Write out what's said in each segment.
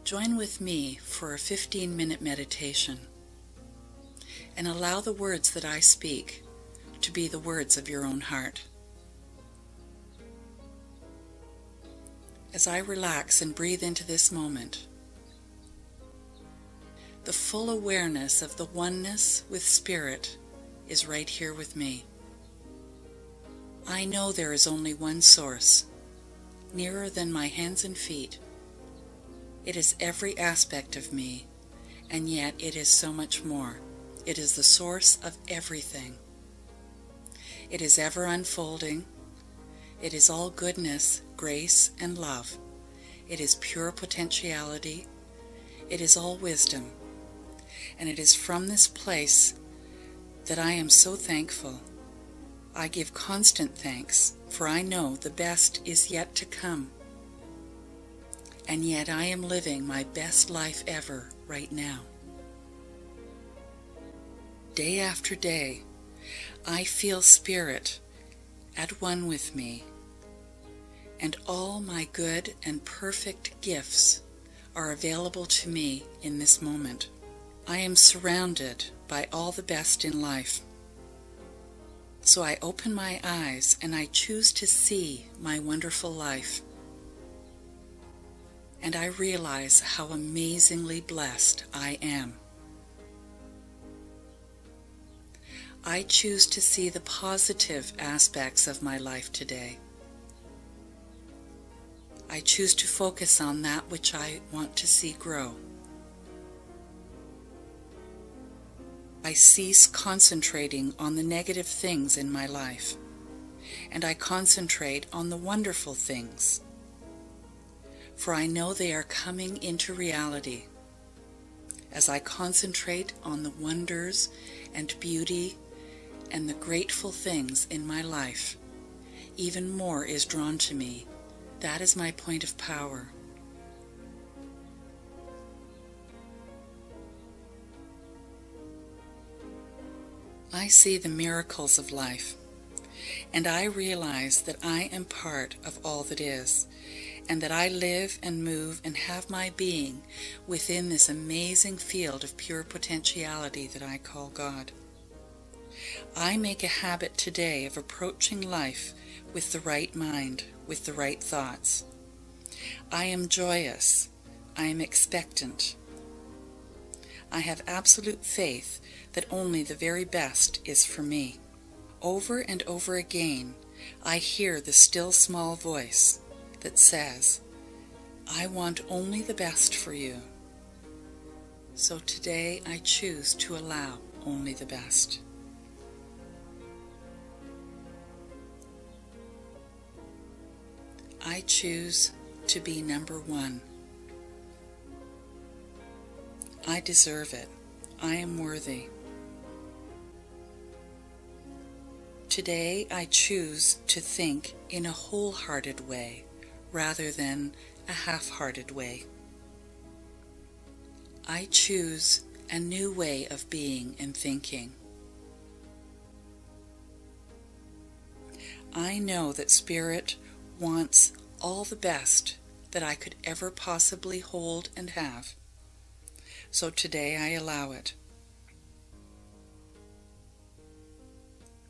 Join with me for a 15-minute meditation and allow the words that I speak to be the words of your own heart. As I relax and breathe into this moment, the full awareness of the oneness with Spirit is right here with me. I know there is only one source, nearer than my hands and feet. It is every aspect of me, and yet it is so much more. It is the source of everything. It is ever unfolding. It is all goodness, grace, and love. It is pure potentiality. It is all wisdom. And it is from this place that I am so thankful. I give constant thanks, for I know the best is yet to come. And yet I am living my best life ever right now. Day after day, I feel Spirit at one with me, and all my good and perfect gifts are available to me in this moment. I am surrounded by all the best in life. So I open my eyes and I choose to see my wonderful life. And I realize how amazingly blessed I am. I choose to see the positive aspects of my life today. I choose to focus on that which I want to see grow. I cease concentrating on the negative things in my life, and I concentrate on the wonderful things, for I know they are coming into reality. As I concentrate on the wonders and beauty and the grateful things in my life, even more is drawn to me. That is my point of power. I see the miracles of life, and I realize that I am part of all that is, and that I live and move and have my being within this amazing field of pure potentiality that I call God. I make a habit today of approaching life with the right mind, with the right thoughts. I am joyous. I am expectant. I have absolute faith that only the very best is for me. Over and over again, I hear the still small voice that says, I want only the best for you. So today I choose to allow only the best. I choose to be number one. I deserve it. I am worthy. Today I choose to think in a wholehearted way rather than a half-hearted way. I choose a new way of being and thinking. I know that Spirit wants all the best that I could ever possibly hold and have. So today I allow it.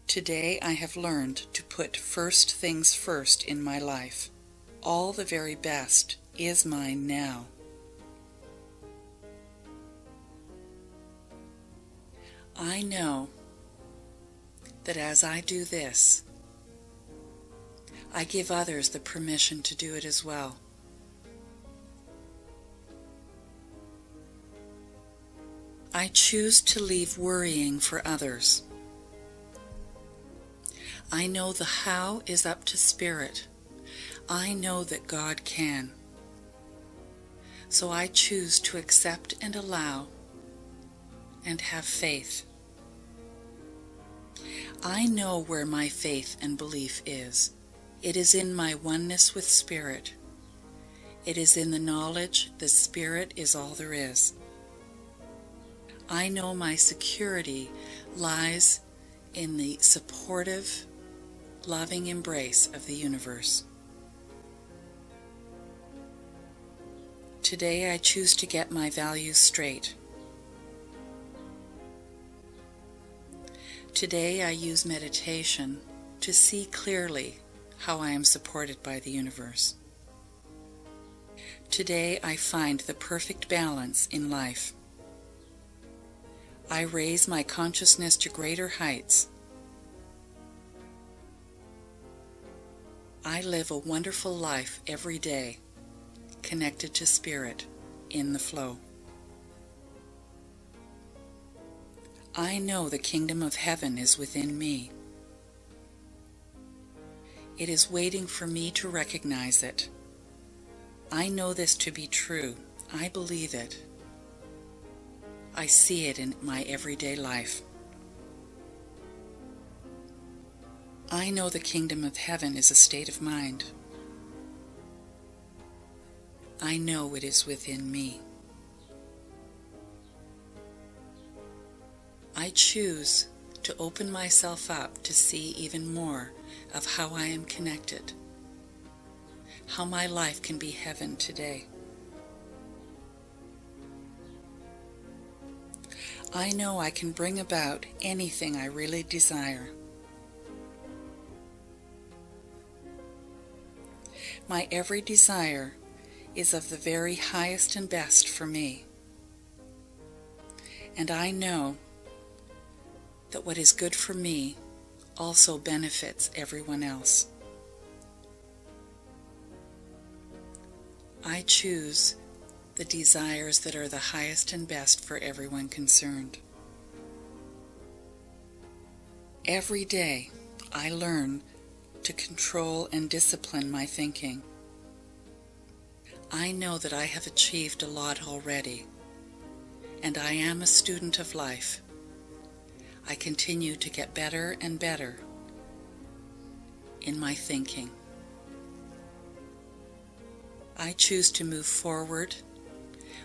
Today I have learned to put first things first in my life. All the very best is mine now. I know that as I do this, I give others the permission to do it as well. I choose to leave worrying for others. I know the how is up to Spirit. I know that God can. So I choose to accept and allow and have faith. I know where my faith and belief is. It is in my oneness with Spirit. It is in the knowledge that Spirit is all there is. I know my security lies in the supportive, loving embrace of the universe. Today I choose to get my values straight. Today I use meditation to see clearly how I am supported by the universe. Today I find the perfect balance in life. I raise my consciousness to greater heights. I live a wonderful life every day, connected to Spirit, in the flow. I know the kingdom of heaven is within me. It is waiting for me to recognize it. I know this to be true. I believe it. I see it in my everyday life. I know the kingdom of heaven is a state of mind. I know it is within me. I choose to open myself up to see even more of how I am connected, how my life can be heaven today. I know I can bring about anything I really desire. My every desire is of the very highest and best for me. And I know that what is good for me also benefits everyone else. I choose the desires that are the highest and best for everyone concerned. Every day I learn to control and discipline my thinking. I know that I have achieved a lot already, and I am a student of life. I continue to get better and better in my thinking. I choose to move forward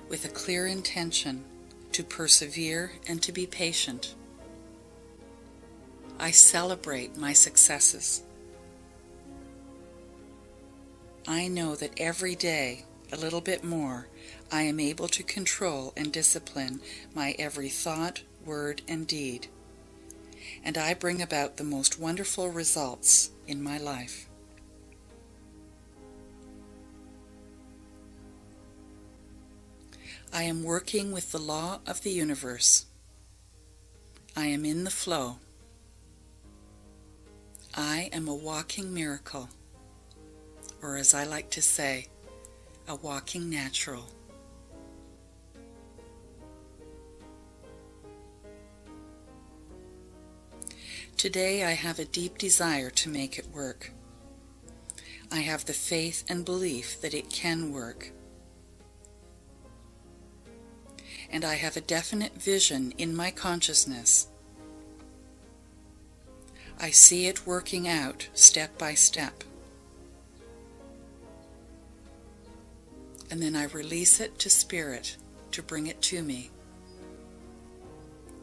with a clear intention to persevere and to be patient. I celebrate my successes. I know that every day, a little bit more, I am able to control and discipline my every thought, word, and deed, and I bring about the most wonderful results in my life. I am working with the law of the universe. I am in the flow. I am a walking miracle, or as I like to say, a walking natural. Today I have a deep desire to make it work. I have the faith and belief that it can work. And I have a definite vision in my consciousness. I see it working out step by step. And then I release it to Spirit to bring it to me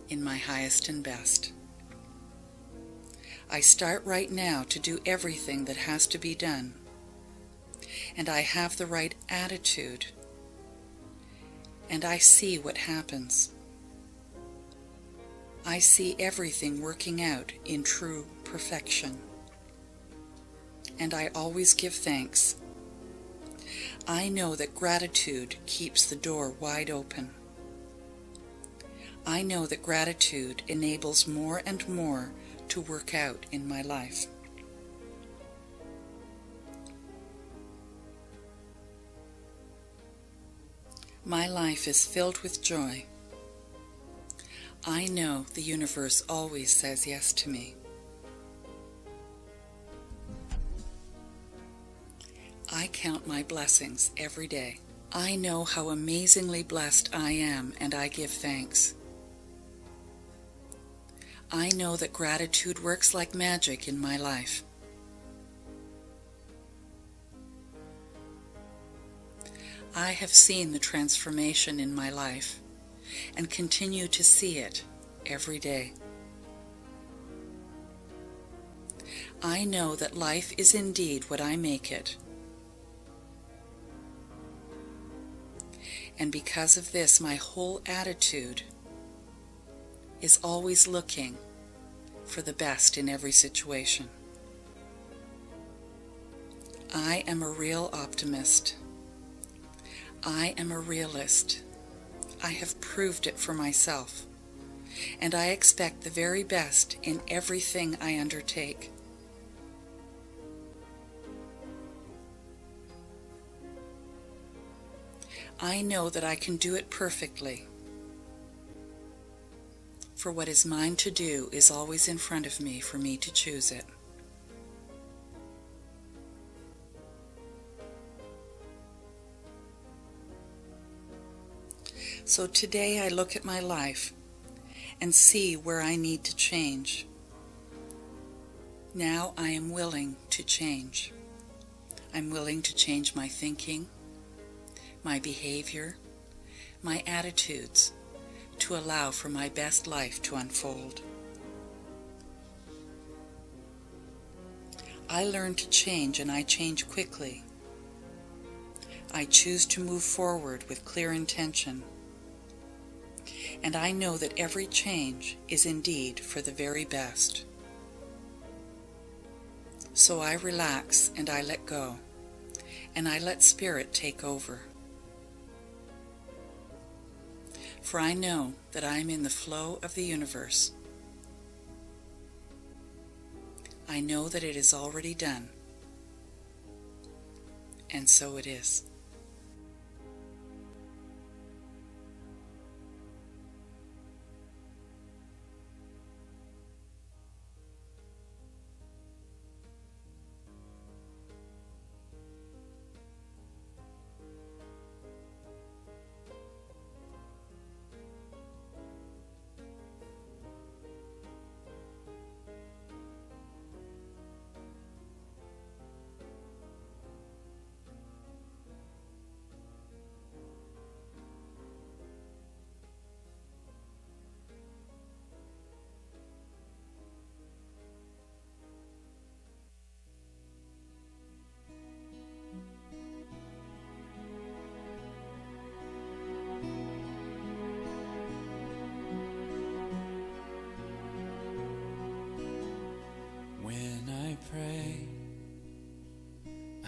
in my highest and best. I start right now to do everything that has to be done, and I have the right attitude, and I see what happens. I see everything working out in true perfection, and I always give thanks. I know that gratitude keeps the door wide open. I know that gratitude enables more and more to work out in my life. My life is filled with joy. I know the universe always says yes to me. I count my blessings every day. I know how amazingly blessed I am, and I give thanks. I know that gratitude works like magic in my life. I have seen the transformation in my life and continue to see it every day. I know that life is indeed what I make it. And because of this, my whole attitude is always looking for the best in every situation. I am a real optimist. I am a realist. I have proved it for myself, and I expect the very best in everything I undertake. I know that I can do it perfectly, for what is mine to do is always in front of me for me to choose it. So today I look at my life and see where I need to change. Now I am willing to change. I'm willing to change my thinking, my behavior, my attitudes, to allow for my best life to unfold. I learn to change, and I change quickly. I choose to move forward with clear intention. And I know that every change is indeed for the very best. So I relax and I let go, and I let Spirit take over. For I know that I am in the flow of the universe. I know that it is already done, and so it is.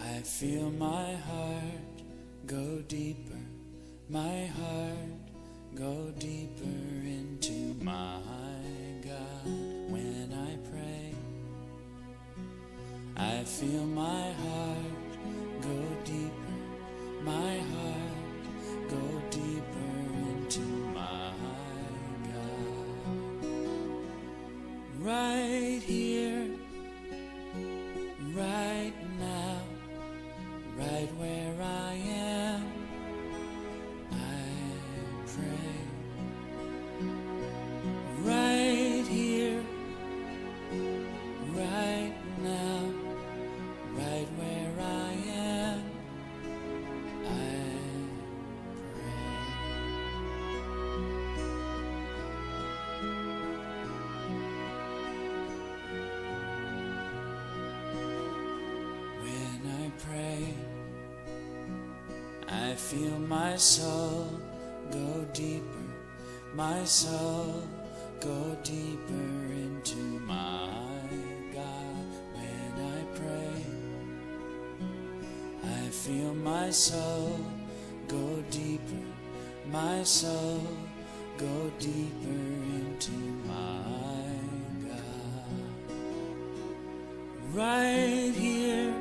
I feel my heart go deeper, my heart go deeper into my God. When I pray, I feel my heart go deeper, my heart go deeper into my God. Right here, right now, right where I am, I pray. Right here, right now, right where I am, I pray. When I pray, I feel my soul go deeper, my soul go deeper into my God. When I pray, I feel my soul go deeper, my soul go deeper into my God. Right here,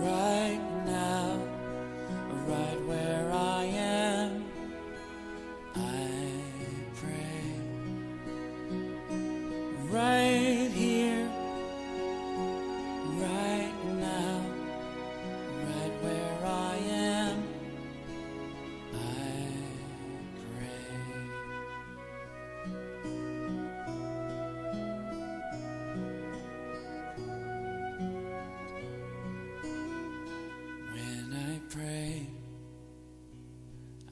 right now, right where I am, I pray. Right here, right now, right where I am, I pray. When I pray,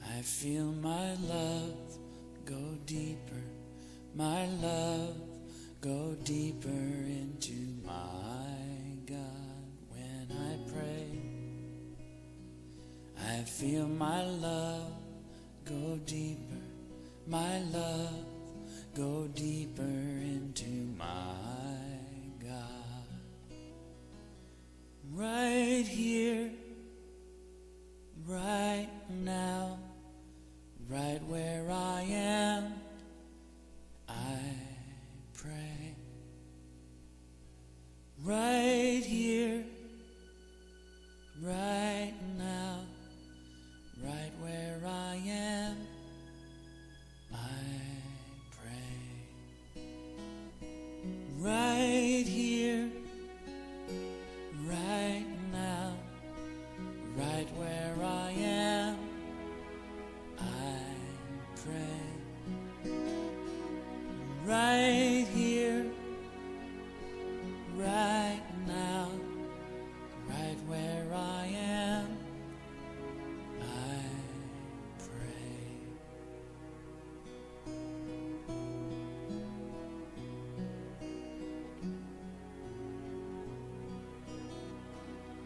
I feel my love go deeper, my love go deeper into my God. When I pray, I I feel my love go deeper, my love go deeper into my God. Right here, right now, right where I am, I pray. Right here, right now, right where I am, I pray. Right here, right now, right where I am, I pray. Right here, right now, right where I am, I pray.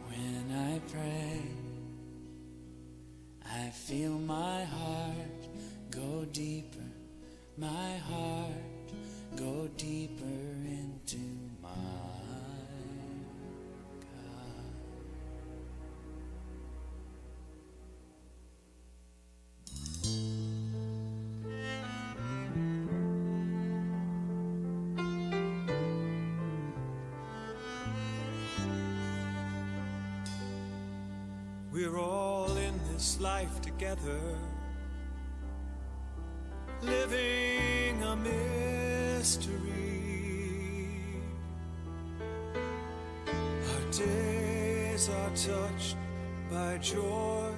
When I pray, I feel my heart go deeper, my heart go deeper into my God. We're all in this life together, living a mystery. Our days are touched by joy,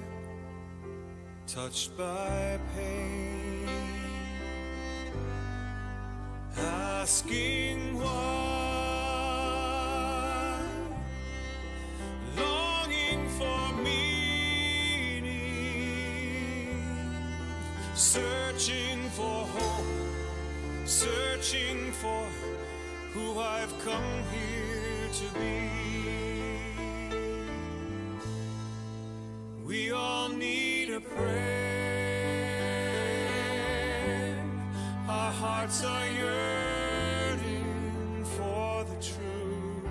touched by pain, asking why, longing for meaning, searching for hope, searching for who I've come here to be. We all need a prayer. Our hearts are yearning for the truth.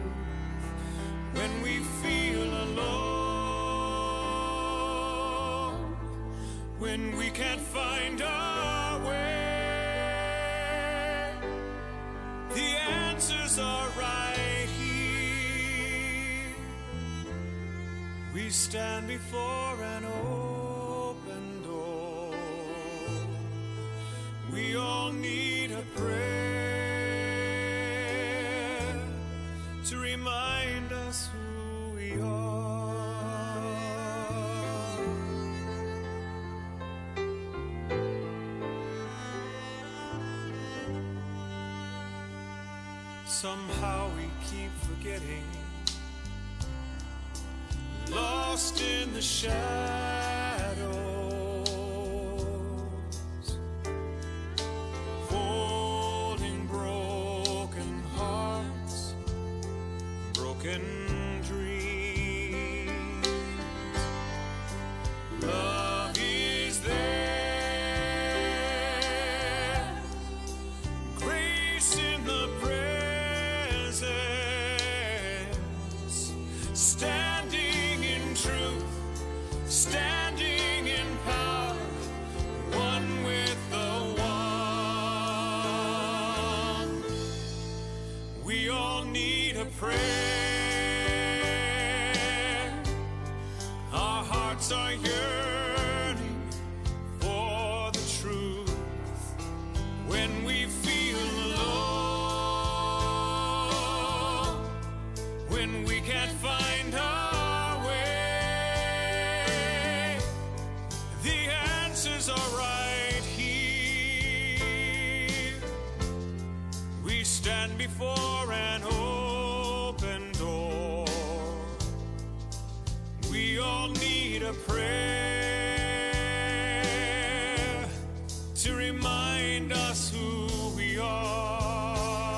When we feel alone, when we can't find our way, the answers are right here. We stand before an open door. We all need a prayer to remind us who we are. Somehow we keep forgetting, lost in the shadows, holding broken hearts, broken dreams. Love is there, grace in the presence, standing in truth, standing in power, one with the one. We all need a prayer. Our hearts are yearning for the truth. When we feel alone, when we can't find our way, the answers are right here. We stand before an open door. We all need a prayer to remind us who we are.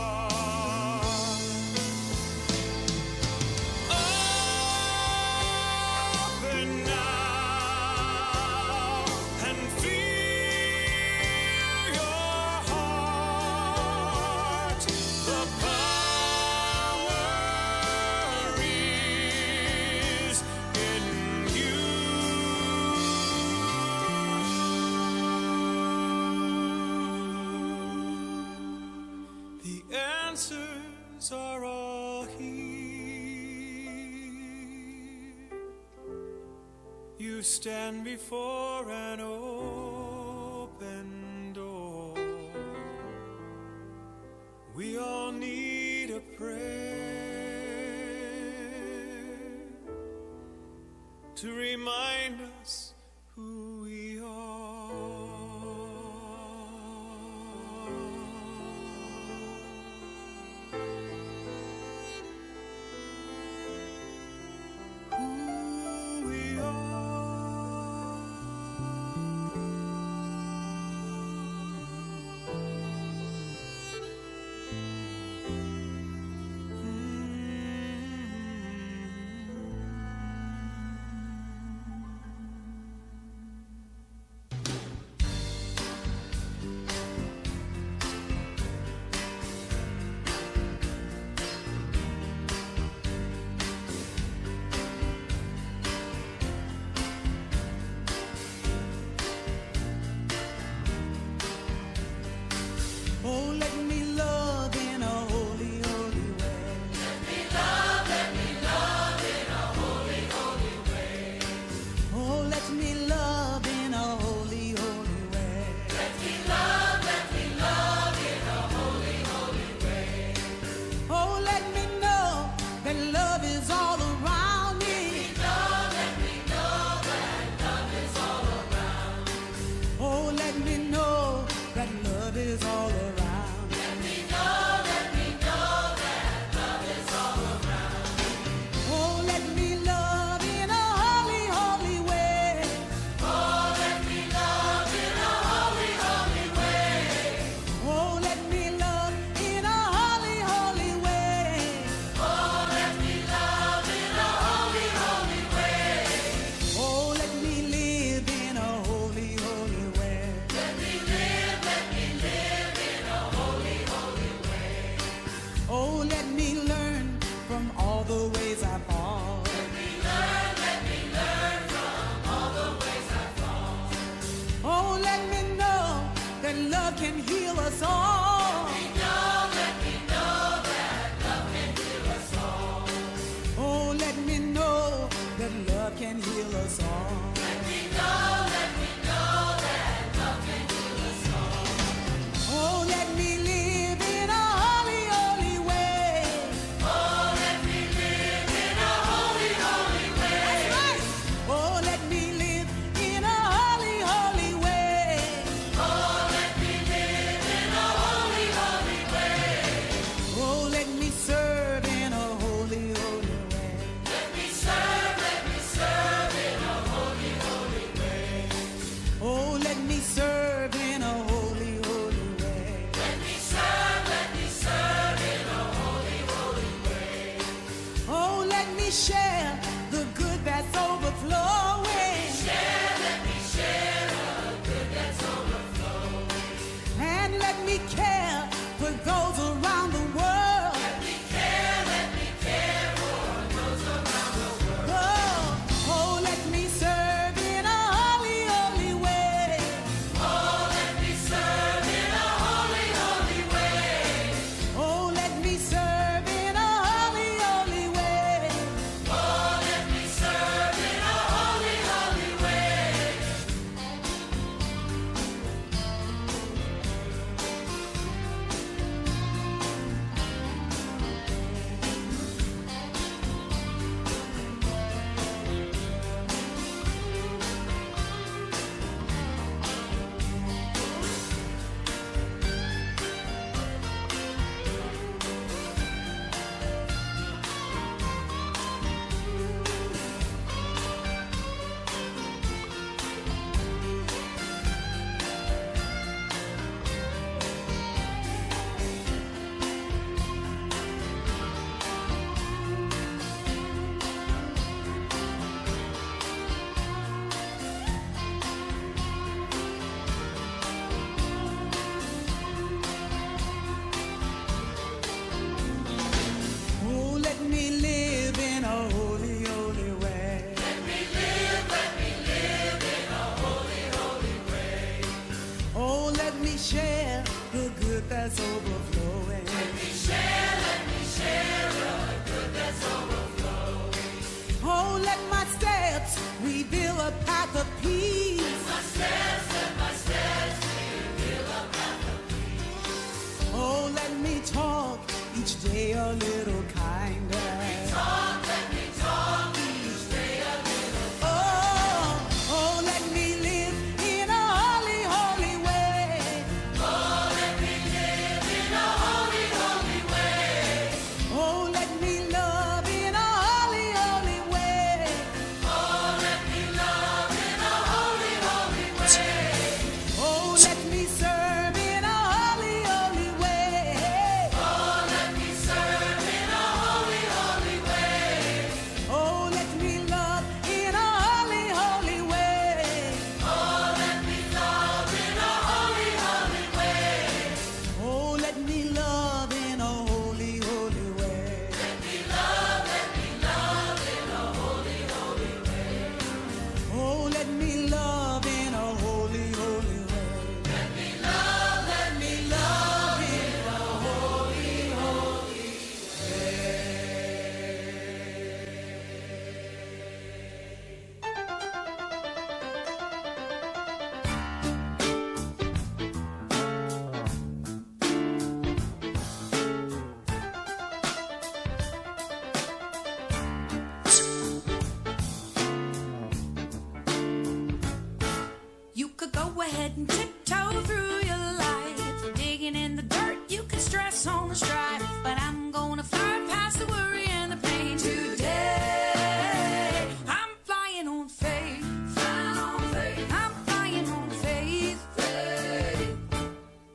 Open now. answers are all here. You stand before an open door. We all need a prayer to remind us who we are. Who we Oh, let me love in a holy, holy way. Let me love in a holy, holy way. Oh, let me love in a holy, holy way. Let me love in a holy, holy way. Oh, let me know that love is all around me. Let me know that love is all around. Oh, let me know that love is all around. Let me know that love is all around. Oh, let me love in a holy, holy way. Oh, let me love in a holy, holy way. Oh, let me love in a holy, holy way. Oh, let me love in a holy, holy way. Oh, let me live in a holy, holy way. Let me live in a holy, holy way. Oh, let me learn from all the ways I fall. Let me learn from all the ways I fall. Oh, let me know that love can heal us all. Let me know that love can heal us all. Oh, let me know that love can heal us all. Let me know that love can heal us all. Oh, let me live in a holy, holy way. Oh, let me live in a holy, holy way. That's right. Oh, let me live in a holy, holy way. Oh, let me live in a holy, holy way. Oh, let me serve in a holy, holy way. Let me serve in a holy, holy way. Oh, let me serve in a holy, holy way. Let me serve in a holy, holy way. Oh, let me share the good that's overflowing. Let me share the good that's overflowing. And let me care for those around the world. Let me care for those around the world. Oh, let me serve in a holy, holy way. Oh, let me serve in a holy, holy way. Oh, let me serve in a holy, holy way. Oh, let me serve in a holy, holy way. share the good that's overflowing. Let me share go ahead and tiptoe through your life. Digging in the dirt, you can stress on the strife. But I'm gonna fly past the worry and the pain today. I'm flying on faith. Flying on faith. I'm flying on faith. Faith.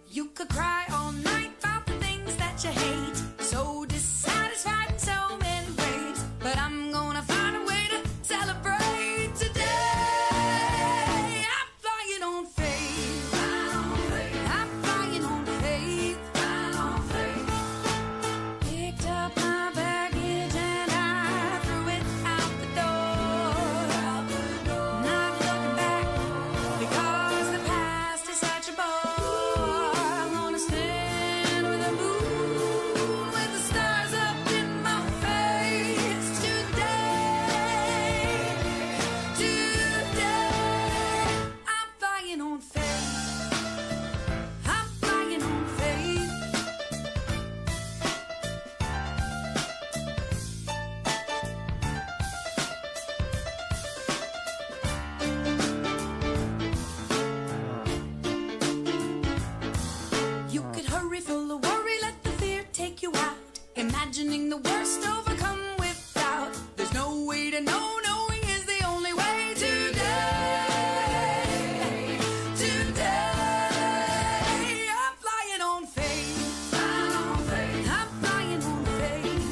You could cry all night about the things that you hate. So dissatisfied in so many ways. But I'm gonna find a way to celebrate today. I'm flying on faith. Flying on faith. I'm flying on faith. Flying on faith. Picked up my baggage and I threw it out the door. Not looking back because the past is such a bore. I'm gonna stand with the moon, with the stars up in my face today. Today, I'm flying on faith. I'm flying on faith. You could hurry, full of worry, let the fear take you out. Imagining the worst overcome with doubt. There's no way to know, knowing is the only way today. Today, I'm flying on faith. Flying on faith. I'm flying on faith.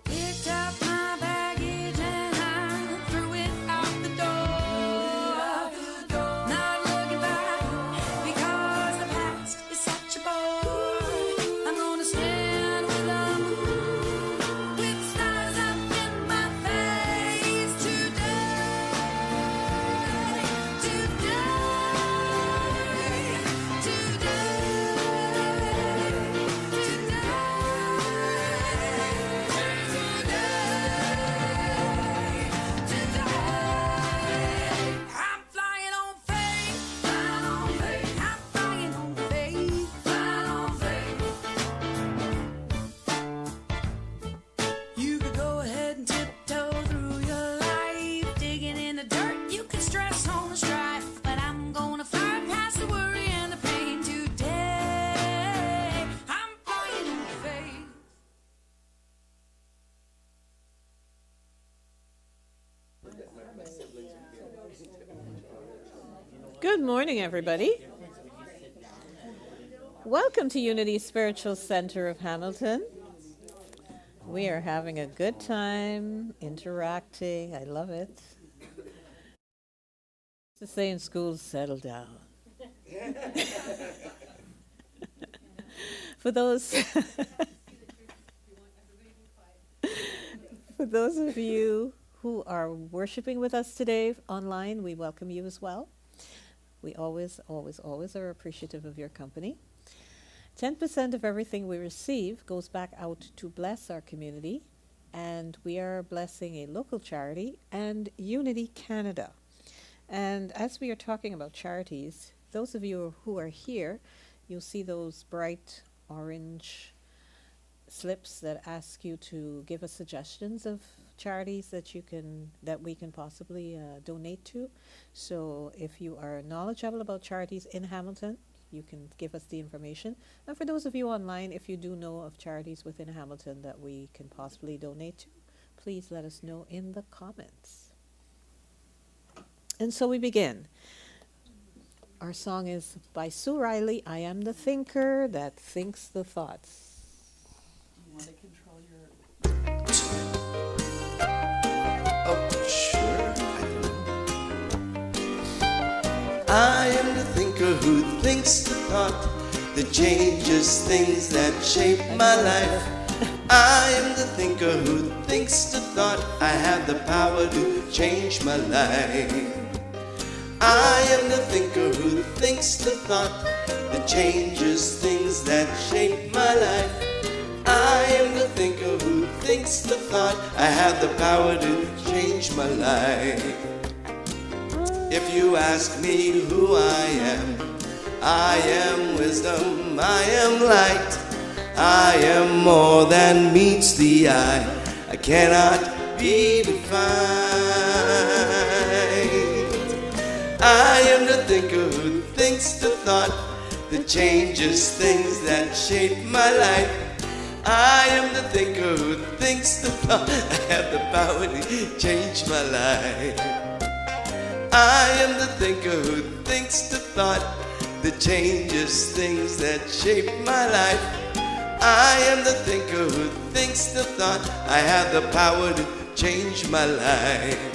Picked up my baggage and I threw it out the door. Not looking back because the past is such a bore. I'm gonna stand with the moon, with stars up in my face today. I'm flying on faith. Flying on faith. I'm flying on faith. Flying on faith. You could go ahead and tiptoe through your life. Digging in the dirt, you can stress on the strife. But I'm gonna fly past the worry and the pain today. I'm flying on faith. Good morning, everybody. Welcome to Unity Spiritual Center of Hamilton. We are having a good time interacting. I love it. To say in school, settle down. For those for those of you who are worshiping with us today online, we welcome you as well. We always are appreciative of your company. 10% of everything we receive goes back out to bless our community, and we are blessing a local charity and Unity Canada. And as we are talking about charities, those of you who are here, you'll see those bright orange slips that ask you to give us suggestions of charities that we can possibly donate to. So if you are knowledgeable about charities in Hamilton, you can give us the information. And for those of you online, if you do know of charities within Hamilton that we can possibly donate to, please let us know in the comments. And so we begin. Our song is by Sue Riley, I Am the Thinker That Thinks the Thoughts. You want to control your... Oh, sure, I am the thinker who thinks the thought that changes things that shape my life. I am the thinker who thinks the thought I have the power to change my life. I am the thinker who thinks the thought that changes things that shape my life. I am the thinker who thinks the thought I have the power to change my life. If you ask me who I am wisdom, I am light. I am more than meets the eye. I cannot be defined. I am the thinker who thinks the thought that changes things that shape my life. I am the thinker who thinks the thought. I have the power to change my life. I am the thinker who thinks the thought that changes things that shape my life. I am the thinker who thinks the thought. I have the power to change my life.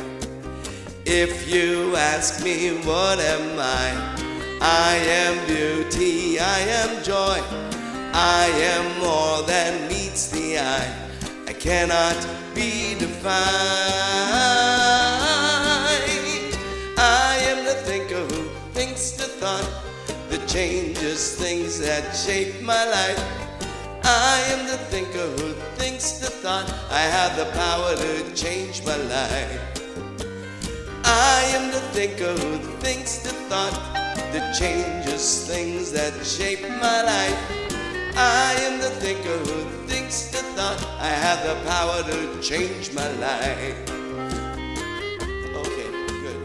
If you ask me what am I am beauty, I am joy, I am more than meets the eye. I cannot be defined. I am the thinker who thinks the thought that changes things that shape my life. I am the thinker who thinks the thought. I have the power to change my life. I am the thinker who thinks the thought that changes things that shape my life. I am the thinker who thinks the thought. I have the power to change my life. Okay, good.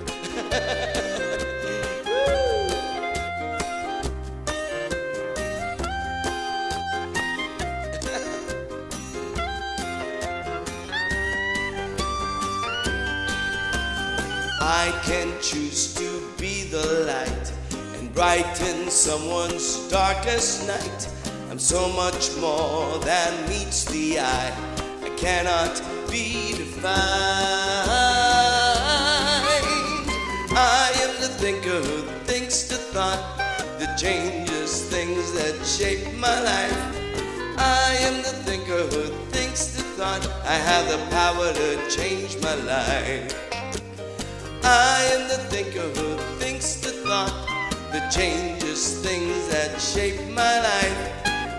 I can choose to be the light and brighten someone's darkest night. I'm so much more than meets the eye. I cannot be defined. I am the thinker who thinks the thought that changes things that shape my life. I am the thinker who thinks the thought. I have the power to change my life. I am the thinker who thinks the thought that changes things that shape my life.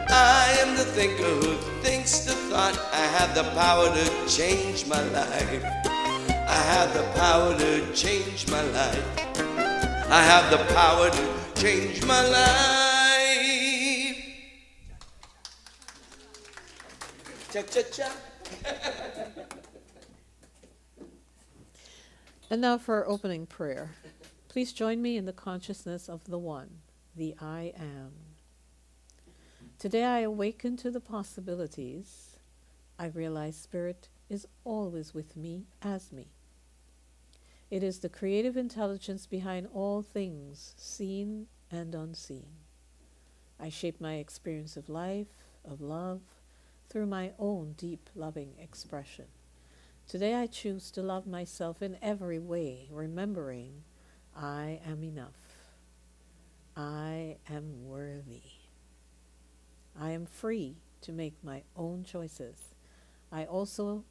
I am the thinker who thinks the thought. I have the power to change my life. I have the power to change my life. I have the power to change my life. Cha-cha-cha. And now for our opening prayer. Please join me in the consciousness of the One, the I Am. Today I awaken to the possibilities. I realize Spirit is always with me as me. It is the creative intelligence behind all things, seen and unseen. I shape my experience of life, of love, through my own deep, loving expression. Today I choose to love myself in every way, remembering I am enough. I am worthy. I am free to make my own choices. I also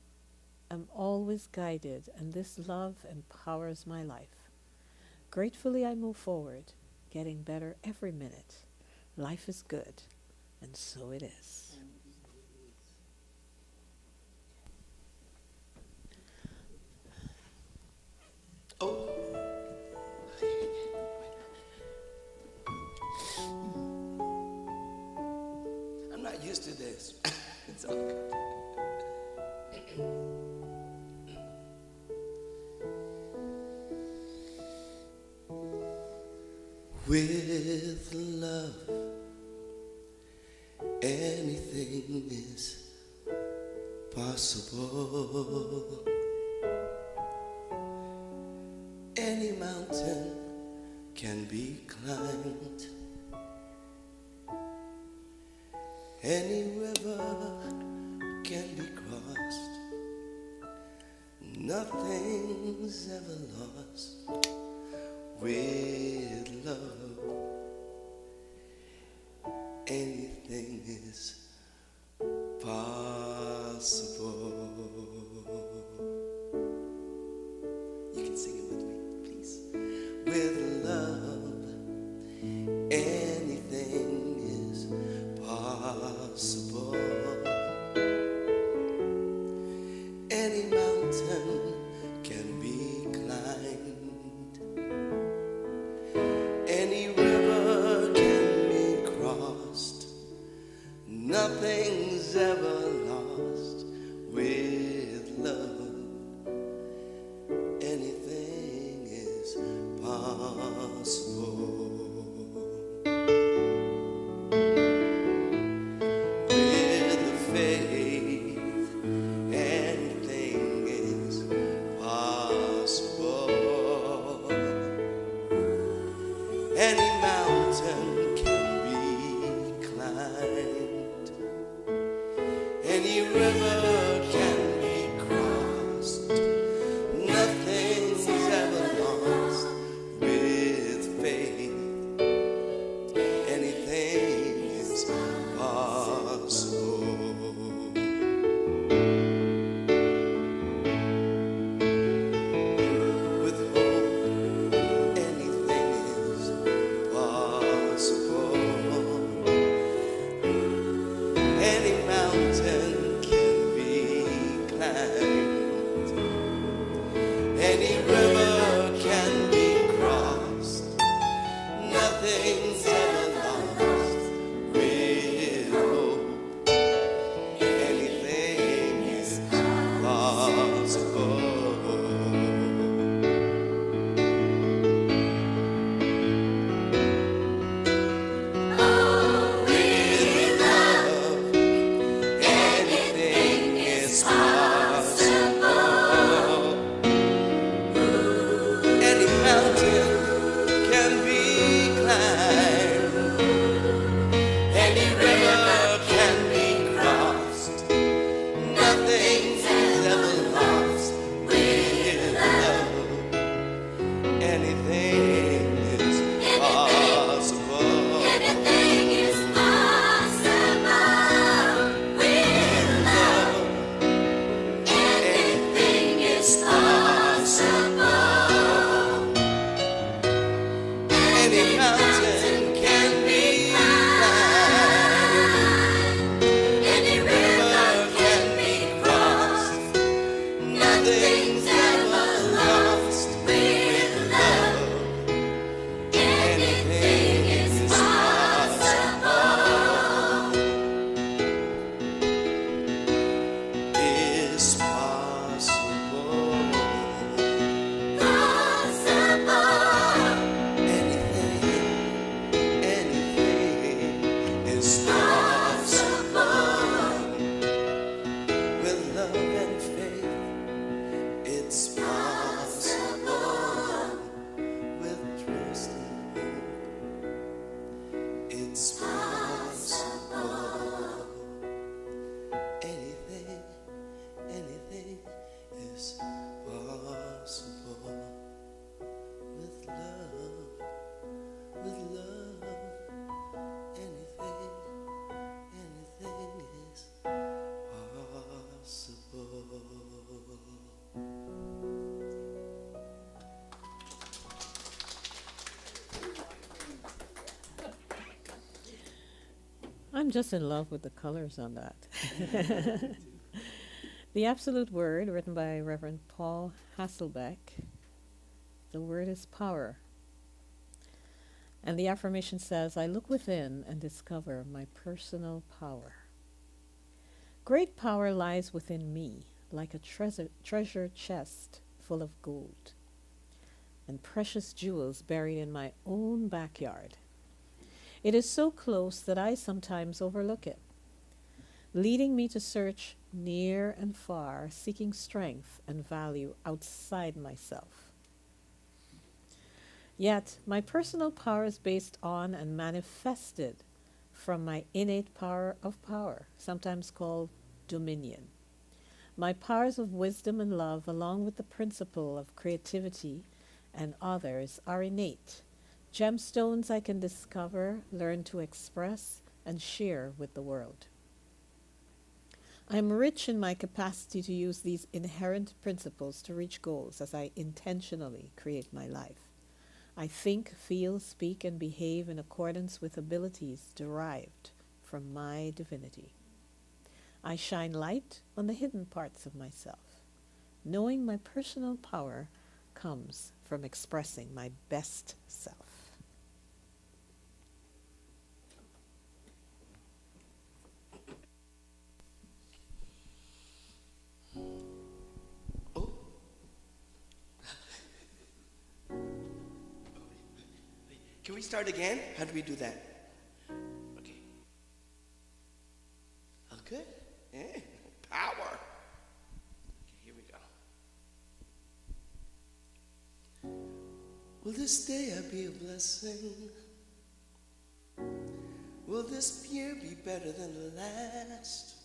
am always guided, and this love empowers my life. Gratefully I move forward, getting better every minute. Life is good, and so it is. Oh. I'm not used to this. It's all good. With love, anything is possible. Any mountain can be climbed. Any river can be crossed. Nothing's ever lost with love. Anything is possible. You can sing it with me, please. With love, anything is possible. Any mountain can be climbed. Any mountain can be climbed. Any river can be crossed. Nothing's ever lost with faith. Anything is possible. With hope, anything is possible. Any mountain can be climbed. Any river can be crossed. Nothing's ever lost with hope. Anything is possible. With love, anything is possible. Any mountain can be climbed. Any river can be crossed. Nothing's ever lost with love. Anything is possible. Anything is possible with love. Anything is possible. Any mountain can be climbed. Any river can be crossed. Nothing's ever lost with love. Anything is possible. Is possible. Anything is possible. With love and faith, it's possible. With trust and hope, it's possible. Anything is possible. With love, anything is possible. I'm just in love with the colors on that. The Absolute Word, written by Reverend Paul Hasselbeck. The word is power. And the affirmation says, I look within and discover my personal power. Great power lies within me, like a treasure chest full of gold and precious jewels buried in my own backyard. It is so close that I sometimes overlook it, leading me to search near and far, seeking strength and value outside myself. Yet, my personal power is based on and manifested from my innate power of power, sometimes called dominion. My powers of wisdom and love, along with the principle of creativity and others, are innate. Gemstones I can discover, learn to express, and share with the world. I am rich in my capacity to use these inherent principles to reach goals as I intentionally create my life. I think, feel, speak, and behave in accordance with abilities derived from my divinity. I shine light on the hidden parts of myself. Knowing my personal power comes from expressing my best self. Oh. Can we start again? How do we do that? Okay. Oh, good. Yeah. Power. Okay, here we go. Well, this day be a blessing? Will this year be better than the last?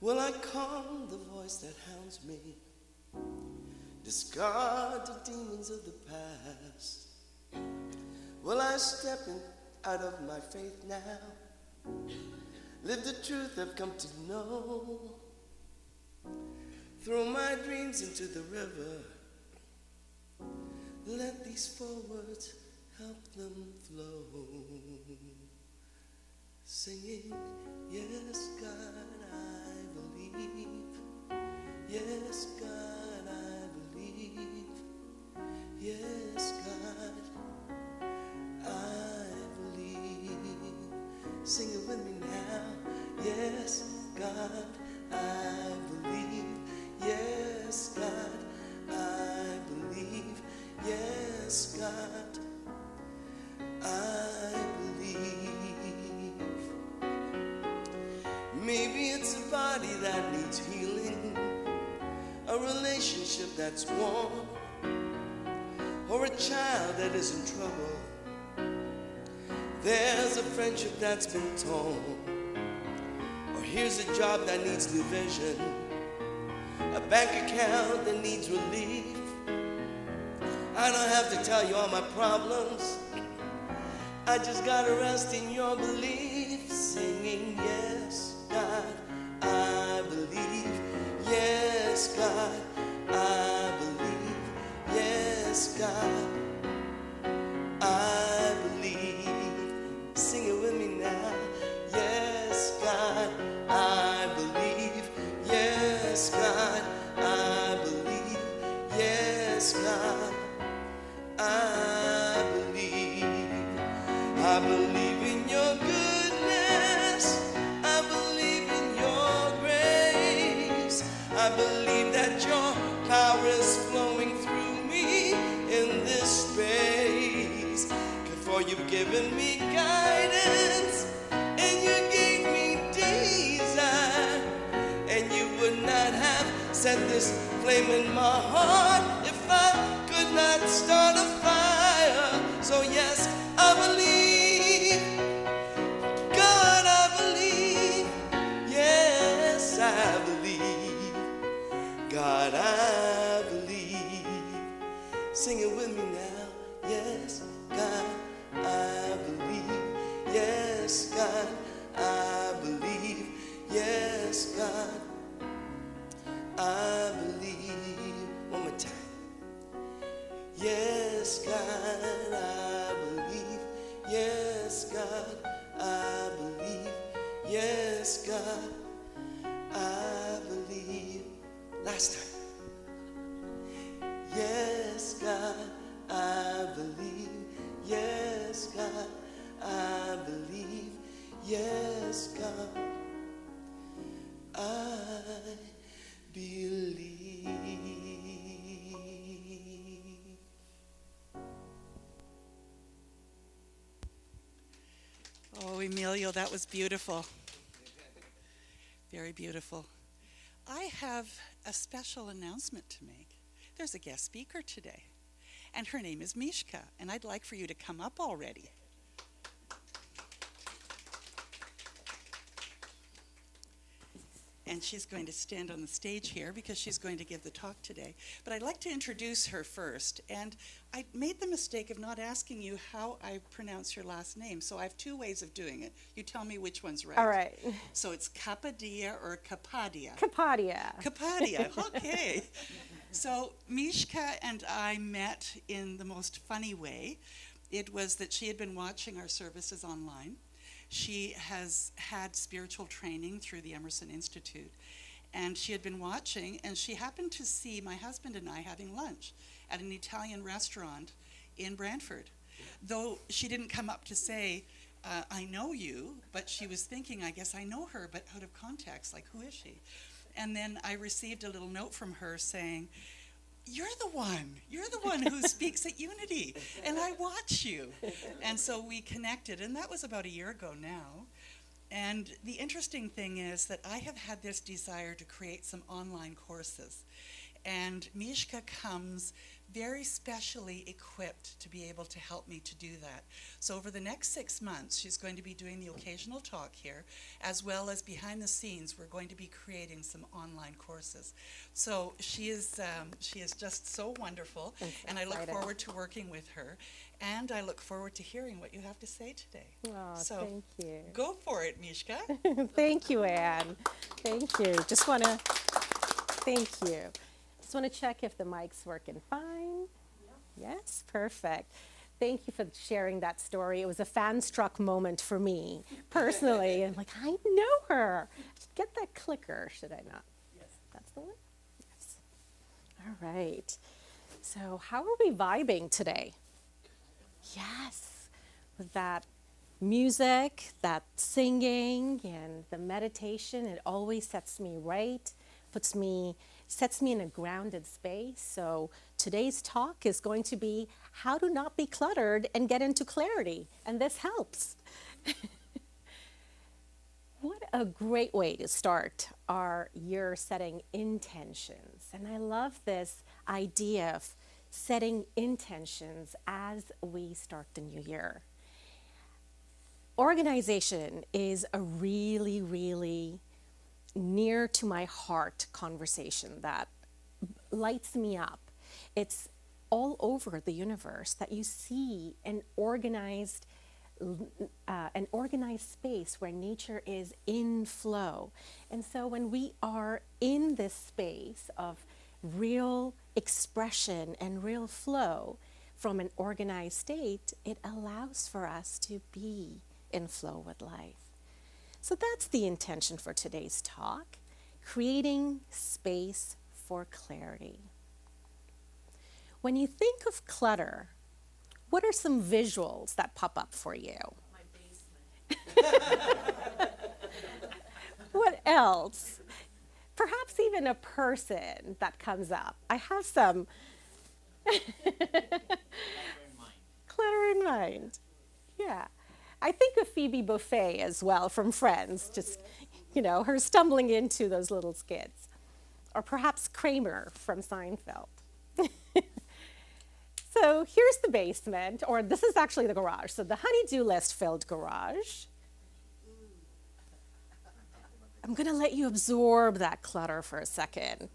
Will I calm the voice that hounds me? Discard the demons of the past? Will I step in out of my faith now? Live the truth I've come to know? Throw my dreams into the river. Let these 4 words help them flow. Singing, yes, God, I believe. Yes, God, I believe. Yes, God, I believe. Sing it with me now. Yes, God, I believe. Yes, God, I believe. Yes, God, I believe. Maybe it's a body that needs healing, a relationship that's warm, or a child that is in trouble. There's a friendship that's been torn, or here's a job that needs new vision, a bank account that needs relief. I don't have to tell you all my problems. I just gotta rest in your belief. Singing, yes, God, I believe. Yes, God, I believe. Yes, God, I believe. Sing it with me now. Yes, God, I believe. Yes, God, I believe. Yes, God, I believe. I believe in your goodness. I believe in your grace. I believe that your power is flowing through me in this space. For you've given me guidance and you gave me desire, and you would not have set this flame in my heart if I could not start a fire. So yes, I believe. God, I believe. Yes, I believe. God, I believe. Sing it with me now. Yes, God, I believe. Yes, God, I believe. Yes, God, I believe. One more time. Yes, God, I believe. Yes, God, I believe. Yes, God, I believe. Last time. Yes, God, I believe. Yes, God, I believe. Yes, God, I believe. Oh, Emilio, that was beautiful. Very beautiful. I have a special announcement to make. There's a guest speaker today, and her name is Mishka, and I'd like for you to come up already. And she's going to stand on the stage here because she's going to give the talk today. But I'd like to introduce her first. And I made the mistake of not asking you how I pronounce your last name. So I have 2 ways of doing it. You tell me which one's right. All right. So it's Kapadia or Kapadia? Kapadia. Kapadia, okay. So Mishka and I met in the most funny way. It was that she had been watching our services online. She has had spiritual training through the Emerson Institute, and she had been watching, and she happened to see my husband and I having lunch at an Italian restaurant in Brantford. Though she didn't come up to say, I know you, but she was thinking, I guess I know her, but out of context, like, who is she? And then I received a little note from her saying, you're the one who speaks at Unity, and I watch you. And so we connected, and that was about a year ago now. And the interesting thing is that I have had this desire to create some online courses. And Mishka comes very specially equipped to be able to help me to do that. So over the next 6 months, she's going to be doing the occasional talk here, as well as behind the scenes, we're going to be creating some online courses. So she is just so wonderful, and I look exciting. forward to working with her, and I look forward to hearing what you have to say today. Oh, So thank you. go for it, Mishka. Thank you, Anne. Thank you. Thank you. Just want to check if the mic's working fine. Yes, perfect. Thank you for sharing that story. It was a fan-struck moment for me, personally. I'm like, I know her. I should get that clicker, should I not? Yes. That's the one? Yes. All right. So how are we vibing today? Yes, with that music, that singing, and the meditation, it always sets me right, sets me in a grounded space. So today's talk is going to be how to not be cluttered and get into clarity, and this helps. What a great way to start our year setting intentions. And I love this idea of setting intentions as we start the new year. Organization is a really, really near to my heart conversation that lights me up. It's all over the universe that you see an organized space where nature is in flow. And so when we are in this space of real expression and real flow from an organized state, it allows for us to be in flow with life. So that's the intention for today's talk, creating space for clarity. When you think of clutter, what are some visuals that pop up for you? My basement. What else? Perhaps even a person that comes up. I have some clutter in mind. Yeah. I think of Phoebe Buffay as well from Friends, just, her stumbling into those little skids. Or perhaps Kramer from Seinfeld. So here's the basement, or this is actually the garage. So the honey-do list filled garage. I'm going to let you absorb that clutter for a second.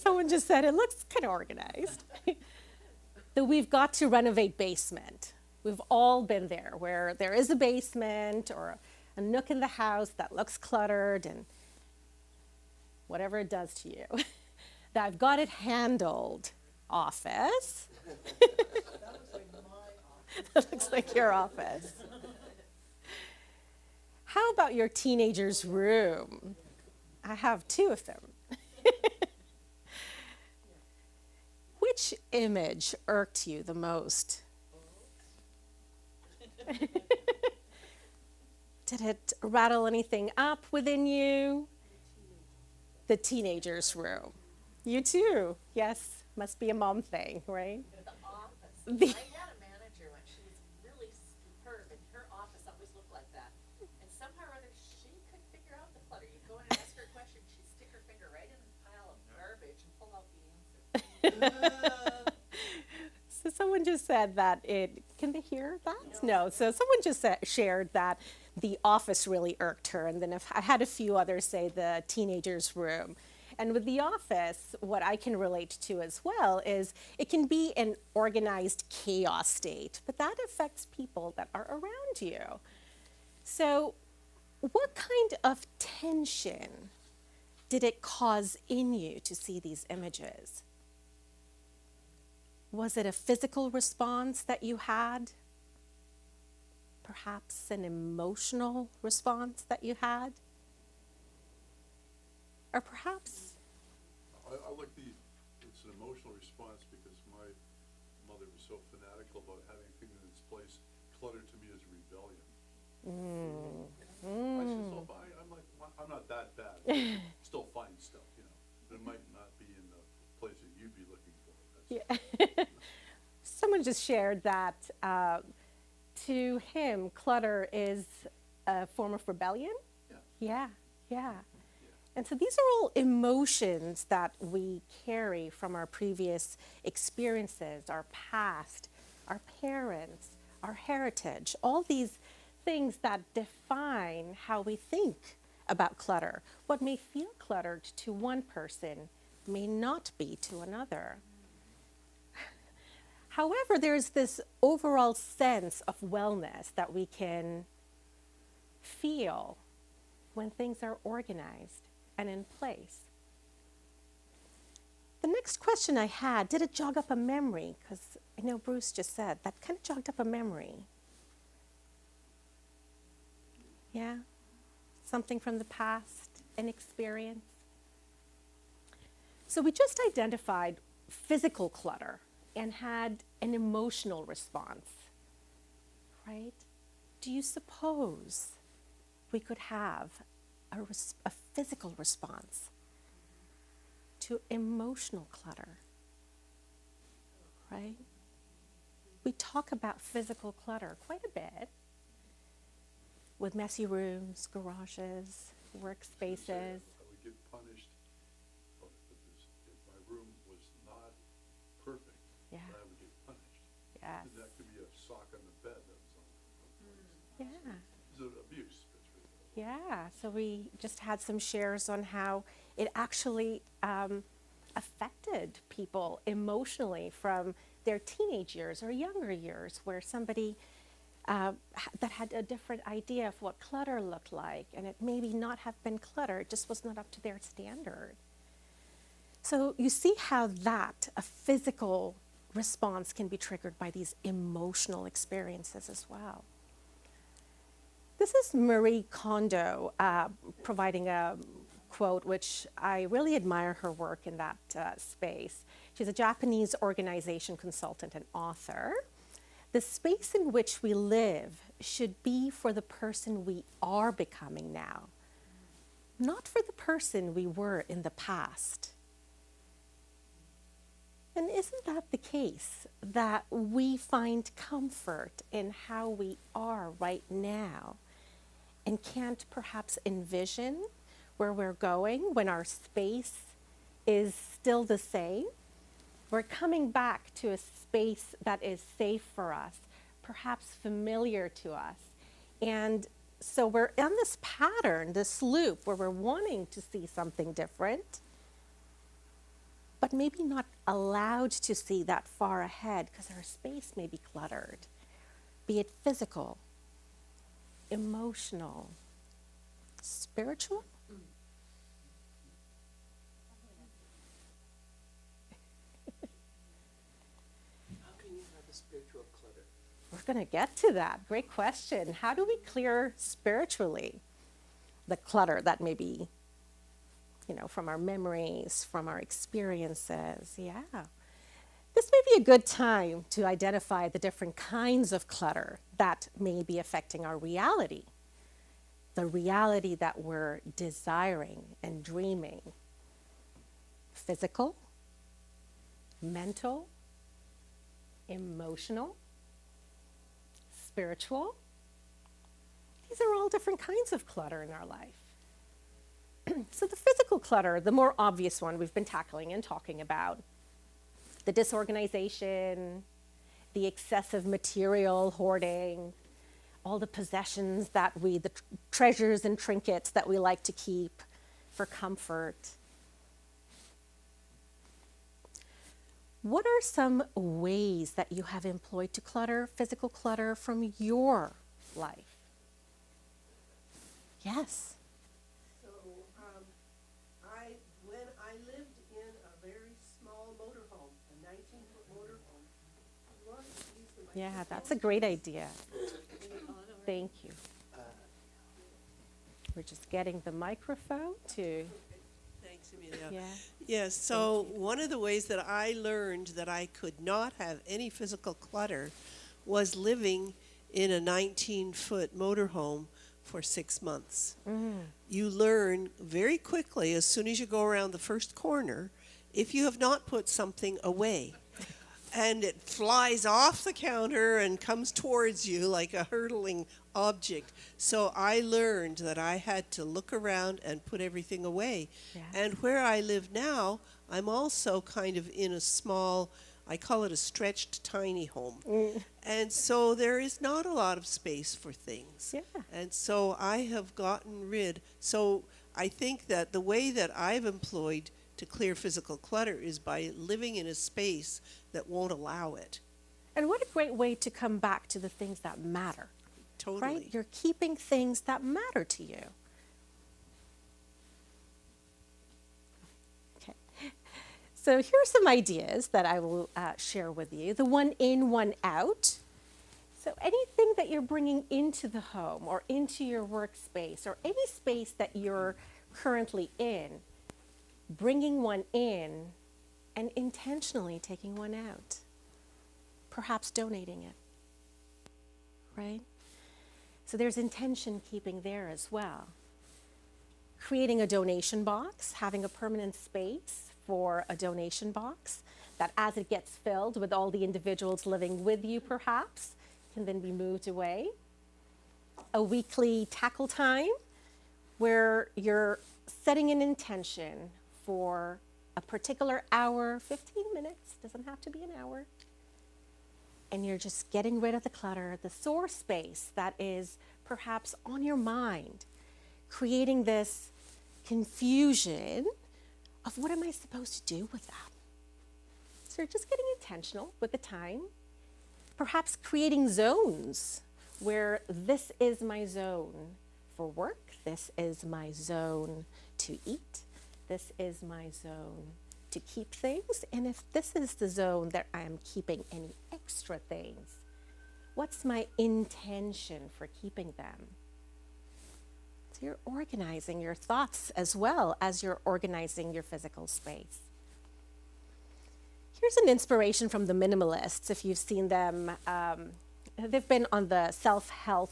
Someone just said it looks kind of organized. That we've got to renovate basement. We've all been there, where there is a basement or a nook in the house that looks cluttered and whatever it does to you. That I've got it handled. Office. That looks like your office. How about your teenager's room? I have 2 of them. Which image irked you the most? Did it rattle anything up within you? The teenager's room. You too. Yes, must be a mom thing, right? The office. I had a manager when she was really superb, and her office always looked like that. And somehow or other, she could figure out the clutter. You'd go in and ask her a question, she'd stick her finger right in the pile of garbage and pull out the answer. So someone just said that can they hear that? No. So someone just shared that the office really irked her. And then I had a few others say the teenager's room. And with the office, what I can relate to as well is it can be an organized chaos state, but that affects people that are around you. So what kind of tension did it cause in you to see these images? Was it a physical response that you had? Perhaps an emotional response that you had? Or perhaps... I like it's an emotional response because my mother was so fanatical about having things in its place. Clutter to me is rebellion. I said, so I'm not that bad. Still find stuff, but it might not be in the place that you'd be looking for. Yeah. Someone just shared that to him, clutter is a form of rebellion. Yeah. Yeah. And so these are all emotions that we carry from our previous experiences, our past, our parents, our heritage, all these things that define how we think about clutter. What may feel cluttered to one person may not be to another. However, there's this overall sense of wellness that we can feel when things are organized and in place. The next question I had, did it jog up a memory? Because I know Bruce just said that kind of jogged up a memory. Yeah? Something from the past, an experience. So we just identified physical clutter and had an emotional response, right? Do you suppose we could have a physical response to emotional clutter, right? We talk about physical clutter quite a bit with messy rooms, garages, workspaces. I would get punished if my room was not perfect. Yeah. I would get punished. Yes. And that could be a sock on the bed. That was Yeah. it's an abuse. That's really Yeah, so we just had some shares on how it actually affected people emotionally from their teenage years or younger years, where somebody that had a different idea of what clutter looked like, and it maybe not have been clutter, it just was not up to their standard. So you see how that, a physical response, can be triggered by these emotional experiences as well. This is Marie Kondo providing a quote, which I really admire her work in that space. She's a Japanese organization consultant and author. The space in which we live should be for the person we are becoming now, not for the person we were in the past. And isn't that the case, that we find comfort in how we are right now and can't perhaps envision where we're going when our space is still the same? We're coming back to a space that is safe for us, perhaps familiar to us. And so we're in this pattern, this loop, where we're wanting to see something different, but maybe not allowed to see that far ahead because our space may be cluttered, be it physical, emotional, spiritual. How can you have a spiritual clutter? We're going to get to that. Great question. How do we clear spiritually the clutter that may be, from our memories, from our experiences? Yeah. This may be a good time to identify the different kinds of clutter that may be affecting our reality, the reality that we're desiring and dreaming. Physical, mental, emotional, spiritual. These are all different kinds of clutter in our life. So the physical clutter, the more obvious one we've been tackling and talking about, the disorganization, the excessive material hoarding, all the possessions that the treasures and trinkets that we like to keep for comfort. What are some ways that you have employed to clutter, physical clutter, from your life? Yes. So, when I lived in a very small motorhome, a 19-foot motorhome, you want to use the Yeah, that's a great idea. Thank you. We're just getting the microphone to, Thanks, Amelia. yeah. Yes, so one of the ways that I learned that I could not have any physical clutter was living in a 19-foot motorhome for 6 months. You learn very quickly, as soon as you go around the first corner, if you have not put something away. and it flies off the counter and comes towards you like a hurtling object. So I learned that I had to look around and put everything away. Yeah. And where I live now, I'm also kind of in a small, I call it a stretched tiny home. And so there is not a lot of space for things. Yeah. And so I have gotten rid. So I think that the way that I've employed to clear physical clutter is by living in a space that won't allow it. And what a great way to come back to the things that matter, Totally. right? You're keeping things that matter to you. Okay. So here are some ideas that I will share with you. The one in, one out. So anything that you're bringing into the home or into your workspace or any space that you're currently in, bringing one in and intentionally taking one out. Perhaps donating it, right? So there's intention keeping there as well. Creating a donation box, having a permanent space for a donation box that as it gets filled with all the individuals living with you perhaps, can then be moved away. A weekly tackle time where you're setting an intention for a particular hour, 15 minutes, doesn't have to be an hour. And you're just getting rid of the clutter, the sore space that is perhaps on your mind, creating this confusion of what am I supposed to do with that? So you're just getting intentional with the time, perhaps creating zones where this is my zone for work, this is my zone to eat, this is my zone to keep things, and if this is the zone that I am keeping any extra things, what's my intention for keeping them? So you're organizing your thoughts as well as you're organizing your physical space. Here's an inspiration from the minimalists. If you've seen them, they've been on the self-help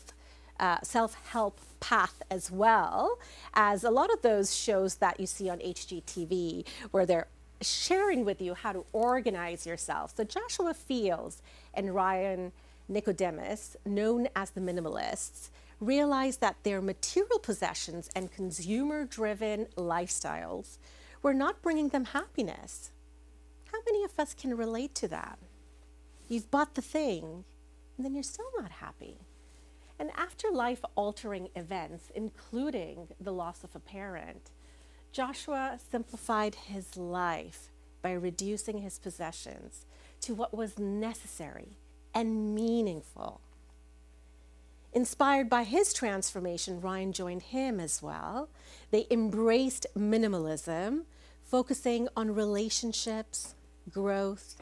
path as well as a lot of those shows that you see on HGTV where they're sharing with you how to organize yourself. So Joshua Fields and Ryan Nicodemus, known as the minimalists, realized that their material possessions and consumer-driven lifestyles were not bringing them happiness. How many of us can relate to that? You've bought the thing, and then you're still not happy. And after life-altering events, including the loss of a parent, Joshua simplified his life by reducing his possessions to what was necessary and meaningful. Inspired by his transformation, Ryan joined him as well. They embraced minimalism, focusing on relationships, growth,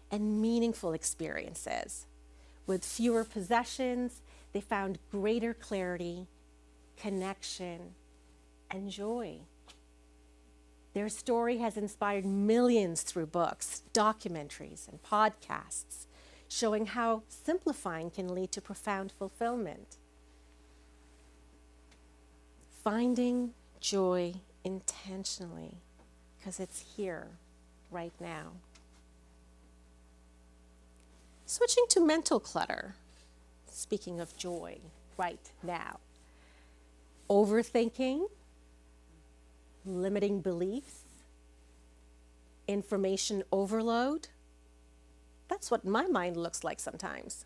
and meaningful experiences. With fewer possessions, they found greater clarity, connection, and joy. Their story has inspired millions through books, documentaries, and podcasts, showing how simplifying can lead to profound fulfillment. Finding joy intentionally, because it's here, right now. Switching to mental clutter, speaking of joy, right now. Overthinking, limiting beliefs, information overload. That's what my mind looks like sometimes,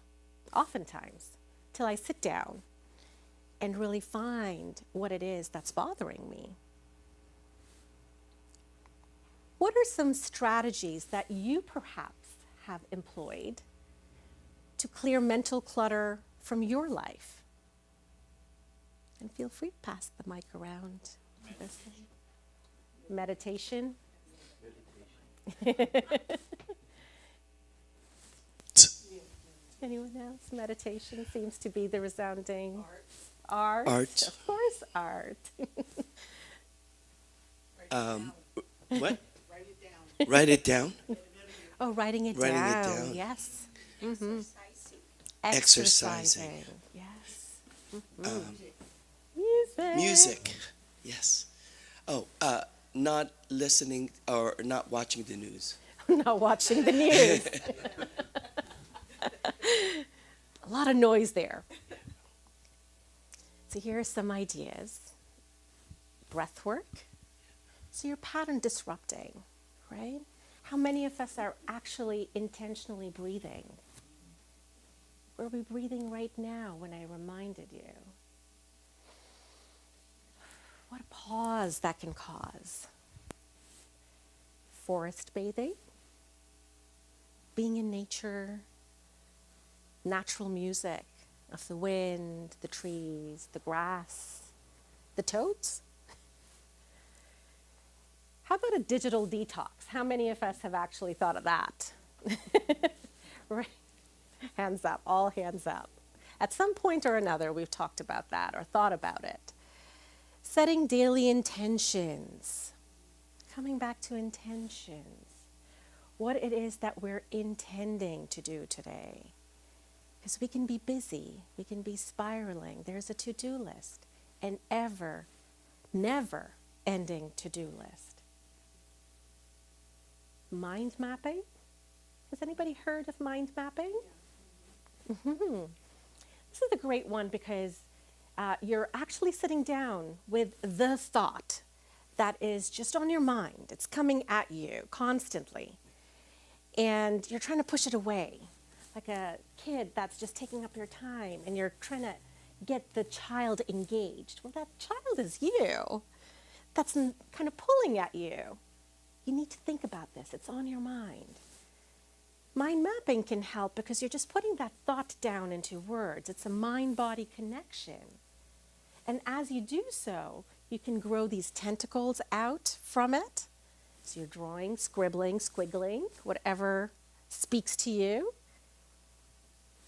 oftentimes, till I sit down and really find what it is that's bothering me. What are some strategies that you perhaps have employed to clear mental clutter from your life? And feel free to pass the mic around. Meditation. Anyone else? Meditation seems to be the resounding art. Art. Of course, art. What? Write it down. Oh, writing it Writing it down. down. Yes. Mm-hmm. Exercising. Yes. Mm-hmm. Music. Yes. Oh, not listening or not watching the news. not watching the news. A lot of noise there. So here are some ideas. Breath work. So you're pattern disrupting, right? How many of us are actually intentionally breathing? Were we breathing right now when I reminded you? What a pause that can cause. Forest bathing, being in nature, natural music of the wind, the trees, the grass, the toads. How about a digital detox? How many of us have actually thought of that? Right. Hands up, all hands up. At some point or another, we've talked about that or thought about it. Setting daily intentions. Coming back to intentions. What it is that we're intending to do today. Because we can be busy, we can be spiraling. There's a to-do list, an never ending to-do list. Mind mapping. Has anybody heard of mind mapping? Mm-hmm. This is a great one because you're actually sitting down with the thought that is just on your mind. It's coming at you constantly. And you're trying to push it away. Like a kid that's just taking up your time and you're trying to get the child engaged. Well, that child is you. That's kind of pulling at you. You need to think about this. It's on your mind. Mind mapping can help because you're just putting that thought down into words. It's a mind-body connection. And as you do so, you can grow these tentacles out from it. So you're drawing, scribbling, squiggling, whatever speaks to you.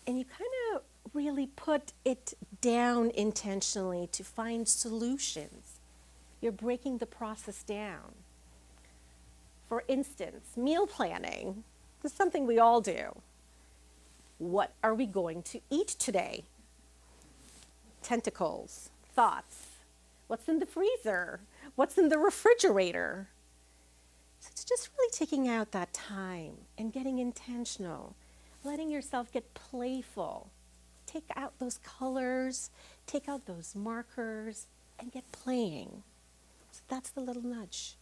And you kind of really put it down intentionally to find solutions. You're breaking the process down. For instance, meal planning. This is something we all do. What are we going to eat today? Tentacles, thoughts. What's in the freezer? What's in the refrigerator? So it's just really taking out that time and getting intentional, letting yourself get playful. Take out those colors, take out those markers, and get playing. So that's the little nudge.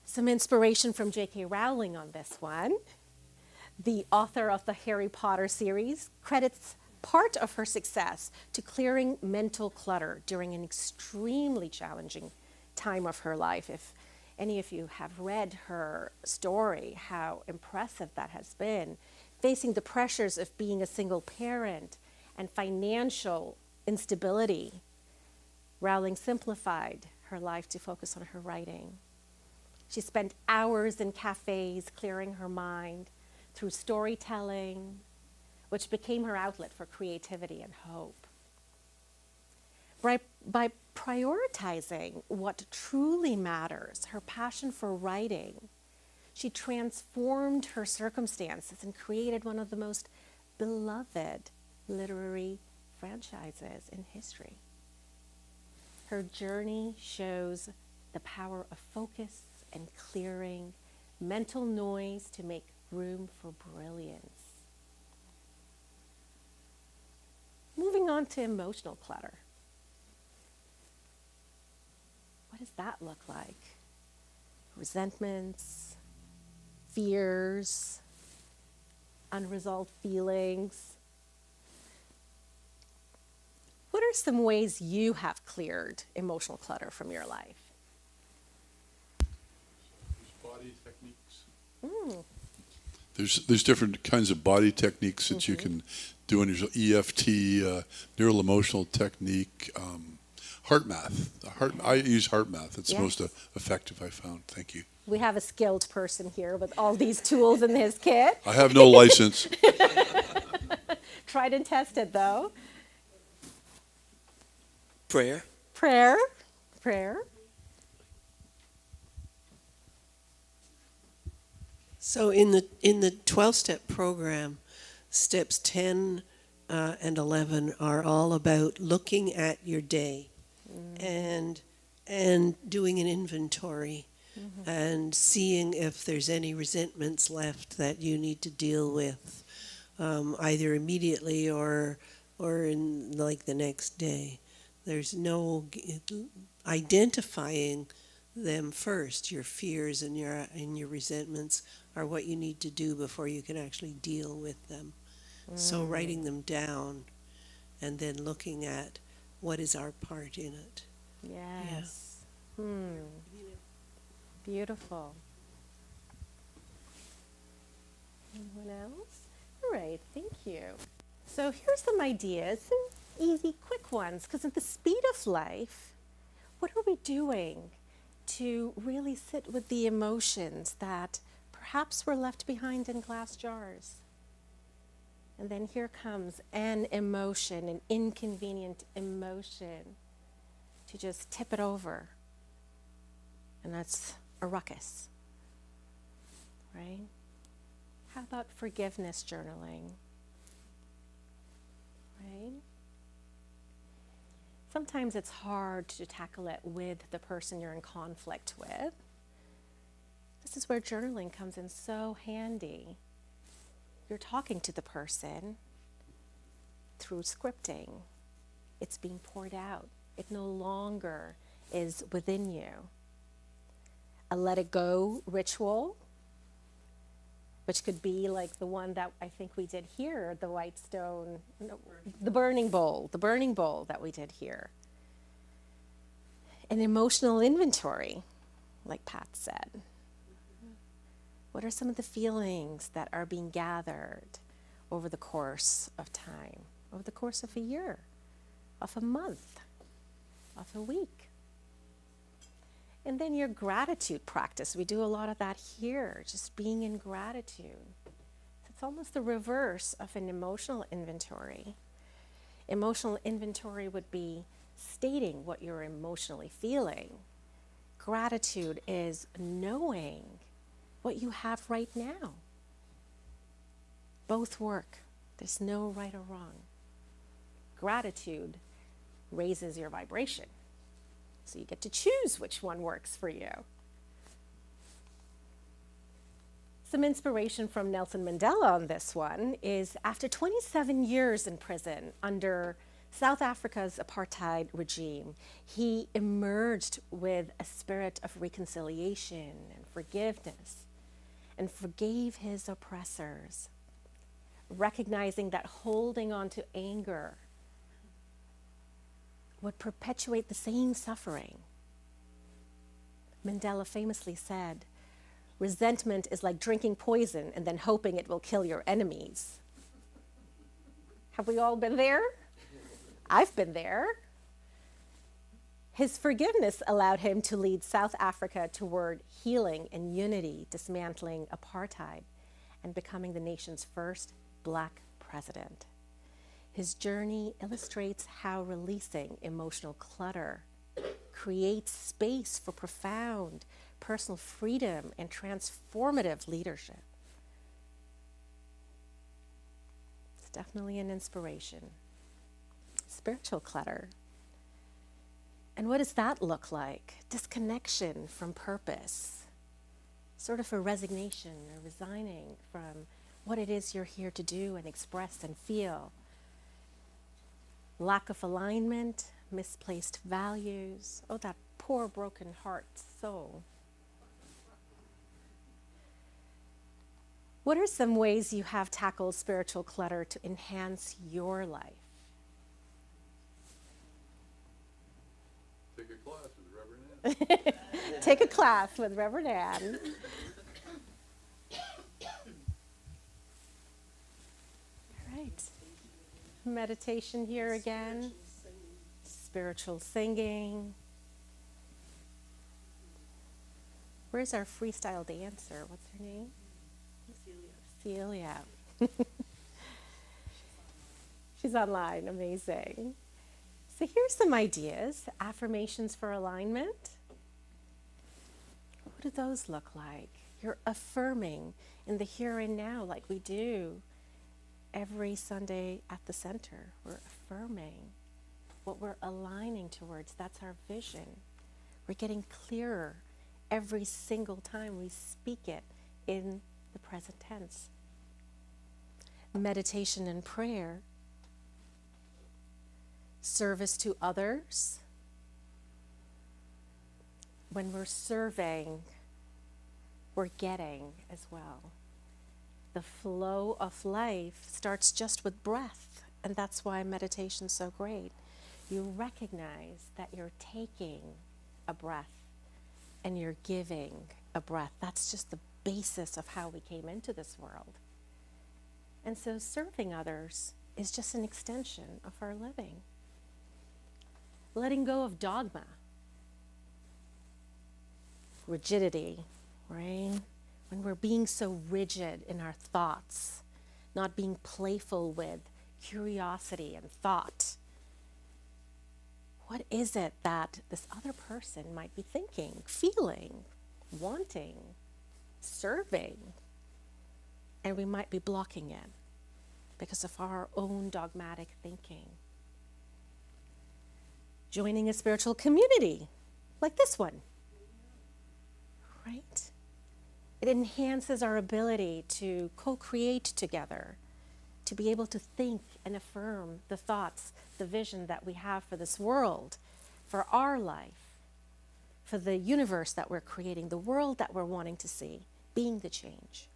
Some inspiration from J.K. Rowling on this one. The author of the Harry Potter series credits part of her success to clearing mental clutter during an extremely challenging time of her life. If any of you have read her story, how impressive that has been, facing the pressures of being a single parent and financial instability, Rowling simplified her life to focus on her writing. She spent hours in cafes clearing her mind through storytelling, which became her outlet for creativity and hope. By prioritizing what truly matters, her passion for writing, she transformed her circumstances and created one of the most beloved literary franchises in history. Her journey shows the power of focus and clearing mental noise to make room for brilliance. Moving on to emotional clutter. What does that look like? Resentments, fears, unresolved feelings. What are some ways you have cleared emotional clutter from your life? Body techniques. There's different kinds of body techniques that you can do in your EFT, neural emotional technique, heart math. I use heart math. It's the most effective I found. Thank you. We have a skilled person here with all these tools in his kit. I have no license. Tried and tested, though. Prayer. Prayer. So in the 12-step program, steps 10 and 11 are all about looking at your day and doing an inventory and seeing if there's any resentments left that you need to deal with, either immediately or in like the next day. There's no identifying them first. Your fears and your resentments are what you need to do before you can actually deal with them. So writing them down and then looking at what is our part in it. Yes. Beautiful. Anyone else? All right, thank you. So here's some ideas, some easy, quick ones, because at the speed of life, what are we doing to really sit with the emotions that perhaps were left behind in glass jars? And then here comes an emotion, an inconvenient emotion, to just tip it over. And that's a ruckus, right? How about forgiveness journaling, right? Sometimes it's hard to tackle it with the person you're in conflict with. This is where journaling comes in so handy. You're talking to the person through scripting. It's being poured out. It no longer is within you. A let it go ritual, which could be like the one that I think we did here, the white stone, no, the burning bowl that we did here. An emotional inventory, like Pat said. What are some of the feelings that are being gathered over the course of time, over the course of a year, of a month, of a week? And then your gratitude practice. We do a lot of that here, just being in gratitude. It's almost the reverse of an emotional inventory. Emotional inventory would be stating what you're emotionally feeling. Gratitude is knowing what you have right now. Both work. There's no right or wrong. Gratitude raises your vibration. So you get to choose which one works for you. Some inspiration from Nelson Mandela on this one is after 27 years in prison under South Africa's apartheid regime, he emerged with a spirit of reconciliation and forgiveness and forgave his oppressors, recognizing that holding on to anger would perpetuate the same suffering. Mandela famously said, "Resentment is like drinking poison and then hoping it will kill your enemies." Have we all been there? I've been there. His forgiveness allowed him to lead South Africa toward healing and unity, dismantling apartheid, and becoming the nation's first Black president. His journey illustrates how releasing emotional clutter creates space for profound personal freedom and transformative leadership. It's definitely an inspiration. Spiritual clutter. And what does that look like? Disconnection from purpose, sort of a resignation or resigning from what it is you're here to do and express and feel. Lack of alignment, misplaced values. Oh, that poor broken heart soul. What are some ways you have tackled spiritual clutter to enhance your life? Take a class with Reverend Ann. Take a class with Reverend Ann. All right. Meditation here again. Spiritual singing. Where's our freestyle dancer? What's her name? Celia. She's online. Amazing. So here's some ideas. Affirmations for alignment. What do those look like? You're affirming in the here and now like we do every Sunday at the center. We're affirming what we're aligning towards. That's our vision. We're getting clearer every single time we speak it in the present tense. Meditation and prayer, service to others. When we're serving, we're getting as well. The flow of life starts just with breath, and that's why meditation's so great. You recognize that you're taking a breath and you're giving a breath. That's just the basis of how we came into this world. And so serving others is just an extension of our living. Letting go of dogma, rigidity, right? When we're being so rigid in our thoughts, not being playful with curiosity and thought. What is it that this other person might be thinking, feeling, wanting, serving? And we might be blocking it because of our own dogmatic thinking. Joining a spiritual community like this one, right? It enhances our ability to co-create together, to be able to think and affirm the thoughts, the vision that we have for this world, for our life, for the universe that we're creating, the world that we're wanting to see, being the change.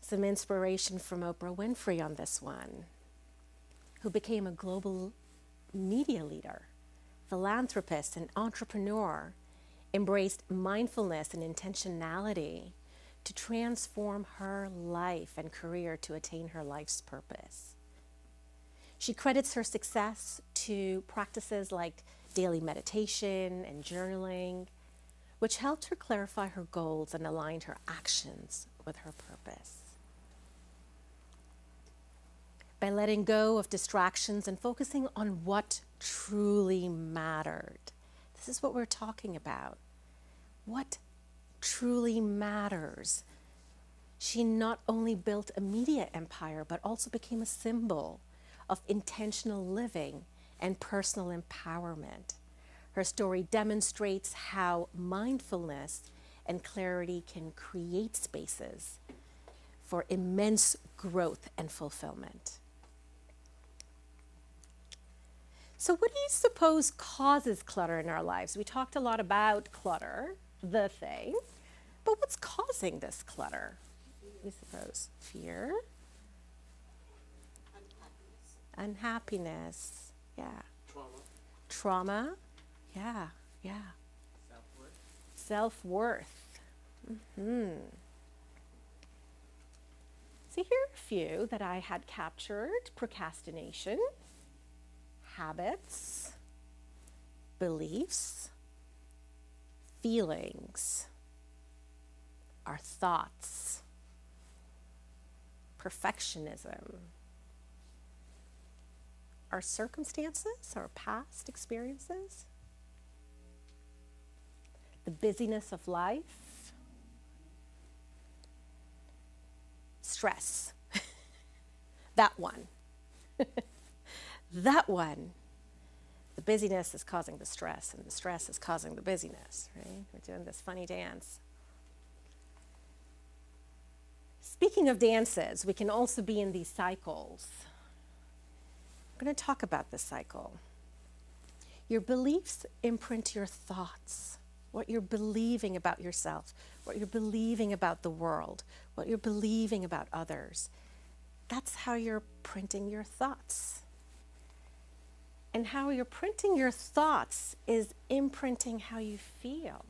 Some inspiration from Oprah Winfrey on this one, who became a global media leader, philanthropist, and entrepreneur, embraced mindfulness and intentionality to transform her life and career to attain her life's purpose. She credits her success to practices like daily meditation and journaling, which helped her clarify her goals and aligned her actions with her purpose. By letting go of distractions and focusing on what truly mattered. This is what we're talking about. What truly matters. She not only built a media empire, but also became a symbol of intentional living and personal empowerment. Her story demonstrates how mindfulness and clarity can create spaces for immense growth and fulfillment. So what do you suppose causes clutter in our lives? We talked a lot about clutter, the thing, but what's causing this clutter? You suppose fear, unhappiness, yeah, trauma, yeah, self-worth. So here are a few that I had captured: procrastination, habits, beliefs, feelings, our thoughts, perfectionism, our circumstances, our past experiences, the busyness of life, stress. That one. That one. The busyness is causing the stress, and the stress is causing the busyness, right? We're doing this funny dance. Speaking of dances, we can also be in these cycles. I'm going to talk about this cycle. Your beliefs imprint your thoughts, what you're believing about yourself, what you're believing about the world, what you're believing about others. That's how you're printing your thoughts. And how you're printing your thoughts is imprinting how you feel.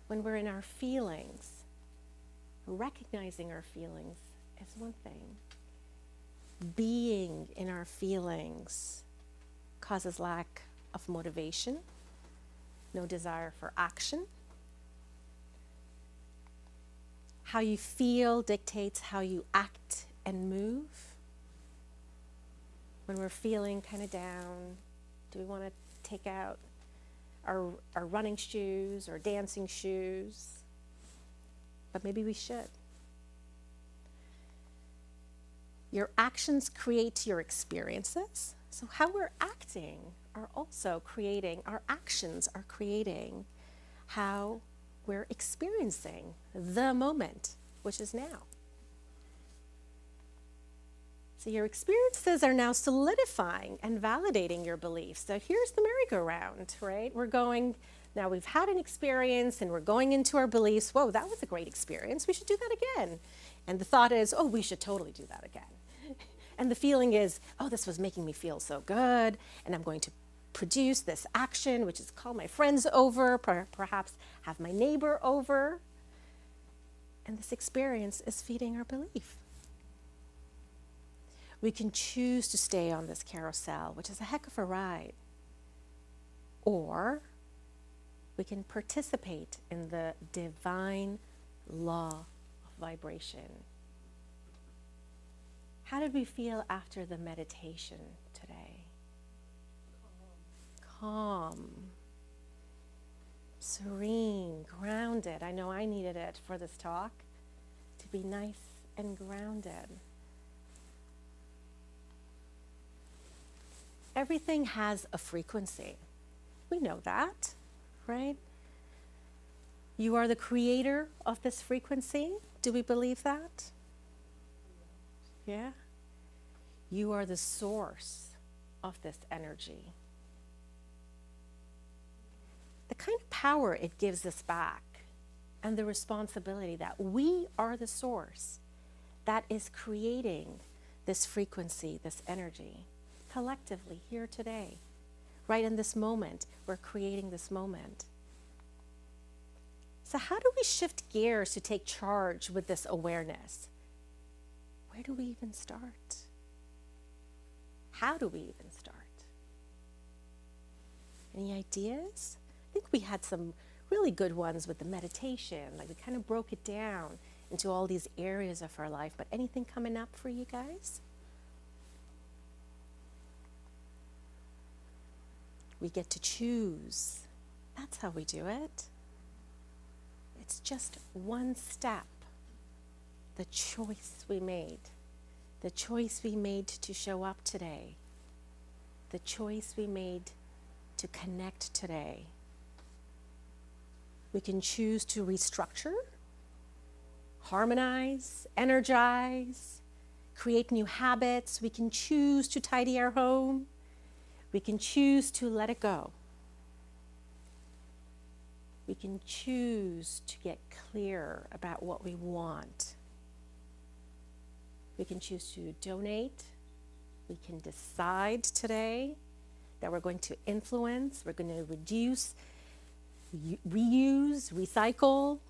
When we're in our feelings, recognizing our feelings is one thing. Being in our feelings causes lack of motivation, no desire for action. How you feel dictates how you act and move. When we're feeling kind of down, do we want to take out our running shoes or dancing shoes? But maybe we should. Your actions create your experiences. So how we're acting are also creating, our actions are creating how we're experiencing the moment, which is now. So your experiences are now solidifying and validating your beliefs. So here's the merry-go-round, right? Now we've had an experience and we're going into our beliefs. Whoa, that was a great experience. We should do that again. And the thought is, oh, we should totally do that again. And the feeling is, oh, this was making me feel so good, and I'm going to produce this action, which is call my friends over, perhaps have my neighbor over. And this experience is feeding our belief. We can choose to stay on this carousel, which is a heck of a ride. Or we can participate in the divine law of vibration. How did we feel after the meditation today? Calm, serene, grounded. I know I needed it for this talk, to be nice and grounded. Everything has a frequency. We know that, right? You are the creator of this frequency. Do we believe that? Yeah? You are the source of this energy. The kind of power it gives us back, and the responsibility that we are the source that is creating this frequency, this energy, collectively here today. Right in this moment, we're creating this moment. So how do we shift gears to take charge with this awareness? Where do we even start? How do we even start? Any ideas? I think we had some really good ones with the meditation. Like we kind of broke it down into all these areas of our life. But anything coming up for you guys? We get to choose. That's how we do it. It's just one step. The choice we made. The choice we made to show up today. The choice we made to connect today. We can choose to restructure, harmonize, energize, create new habits. We can choose to tidy our home. We can choose to let it go. We can choose to get clear about what we want. We can choose to donate. We can decide today that we're going to influence, we're going to reduce, reuse, recycle.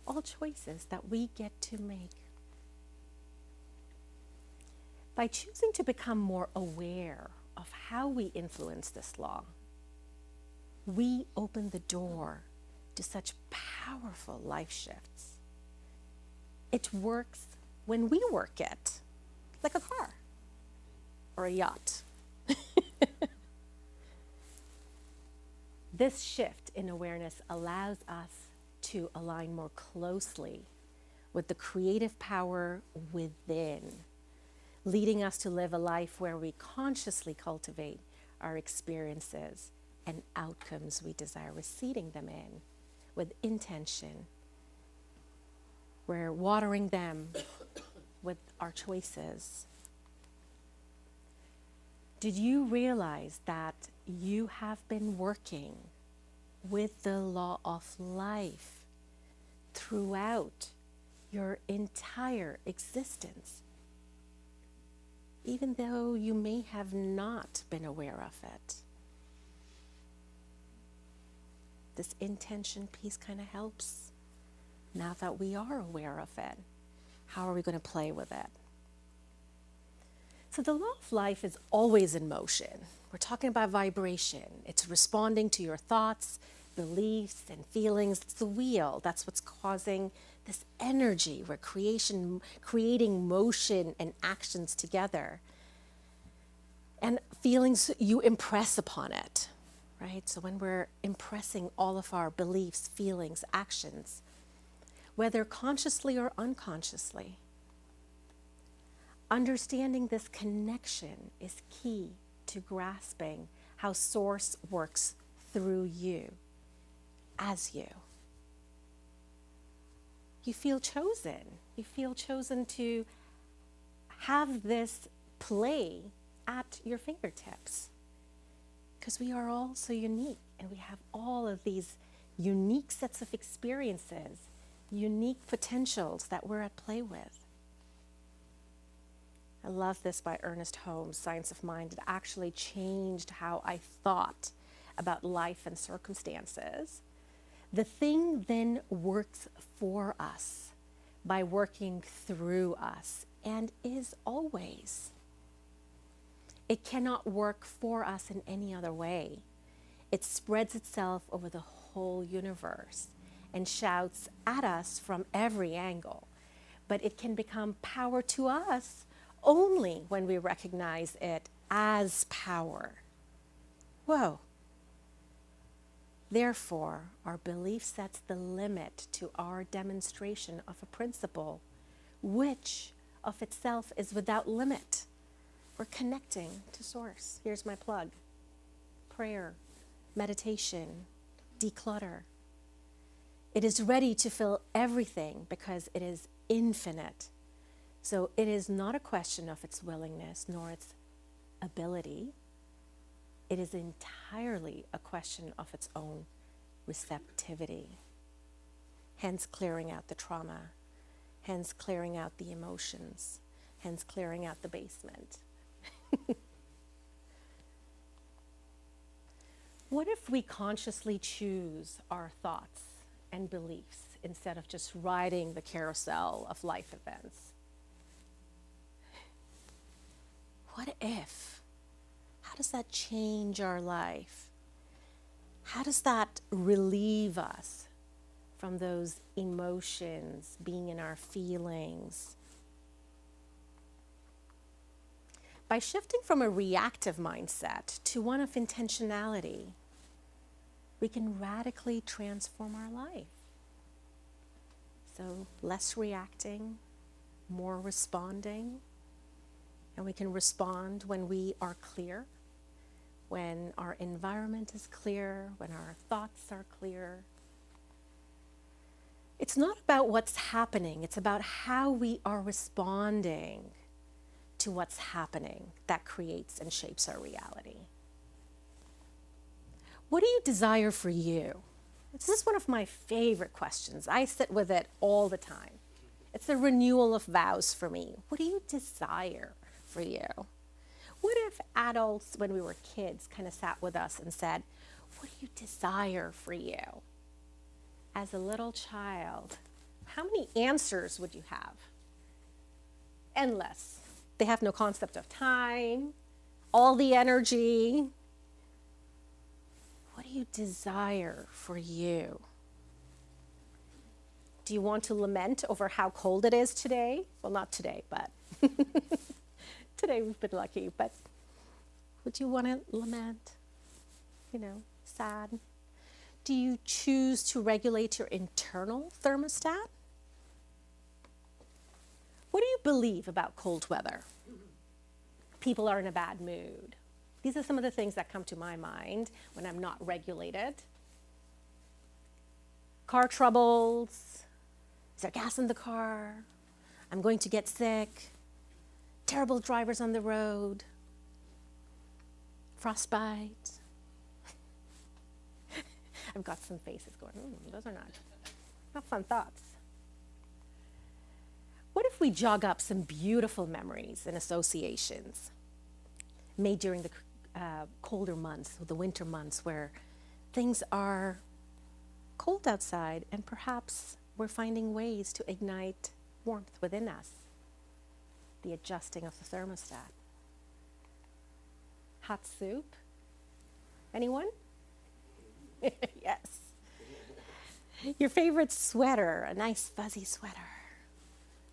All choices that we get to make. By choosing to become more aware of how we influence this law, we open the door to such powerful life shifts. It works when we work it, like a car or a yacht. This shift in awareness allows us to align more closely with the creative power within, leading us to live a life where we consciously cultivate our experiences and outcomes we desire. We're seeding them in with intention. We're watering them with our choices. Did you realize that you have been working with the law of life throughout your entire existence, even though you may have not been aware of it? This intention piece kind of helps. Now that we are aware of it, how are we going to play with it? So the law of life is always in motion. We're talking about vibration. It's responding to your thoughts, beliefs, and feelings. It's the wheel. That's what's causing this energy. We're creating motion and actions together. And feelings, you impress upon it, right? So when we're impressing all of our beliefs, feelings, actions, whether consciously or unconsciously, understanding this connection is key to grasping how Source works through you. as you. You feel chosen. You feel chosen to have this play at your fingertips. Because we are all so unique, and we have all of these unique sets of experiences, unique potentials that we're at play with. I love this by Ernest Holmes, Science of Mind. It actually changed how I thought about life and circumstances. The thing then works for us by working through us, and is always. It cannot work for us in any other way. It spreads itself over the whole universe and shouts at us from every angle. But it can become power to us only when we recognize it as power. Whoa. Therefore, our belief sets the limit to our demonstration of a principle, which of itself is without limit. We're connecting to Source. Here's my plug. Prayer, meditation, declutter. It is ready to fill everything because it is infinite. So it is not a question of its willingness nor its ability. It is entirely a question of its own receptivity. Hence clearing out the trauma, hence clearing out the emotions, hence clearing out the basement. What if we consciously choose our thoughts and beliefs instead of just riding the carousel of life events? What if? How does that change our life? How does that relieve us from those emotions, being in our feelings? By shifting from a reactive mindset to one of intentionality, we can radically transform our life. So less reacting, more responding, and we can respond when we are clear, when our environment is clear, when our thoughts are clear. It's not about what's happening, it's about how we are responding to what's happening that creates and shapes our reality. What do you desire for you? This is one of my favorite questions. I sit with it all the time. It's a renewal of vows for me. What do you desire for you? What if adults, when we were kids, kind of sat with us and said, what do you desire for you? As a little child, how many answers would you have? Endless. They have no concept of time, all the energy. What do you desire for you? Do you want to lament over how cold it is today? Well, not today, but today we've been lucky. But would you want to lament? Sad? Do you choose to regulate your internal thermostat? What do you believe about cold weather? People are in a bad mood. These are some of the things that come to my mind when I'm not regulated. Car troubles. Is there gas in the car? I'm going to get sick. Terrible drivers on the road. Frostbite. I've got some faces going, those are not fun thoughts. What if we jog up some beautiful memories and associations made during the colder months, the winter months, where things are cold outside and perhaps we're finding ways to ignite warmth within us? The adjusting of the thermostat. Hot soup? Anyone? Yes. Your favorite sweater, a nice fuzzy sweater.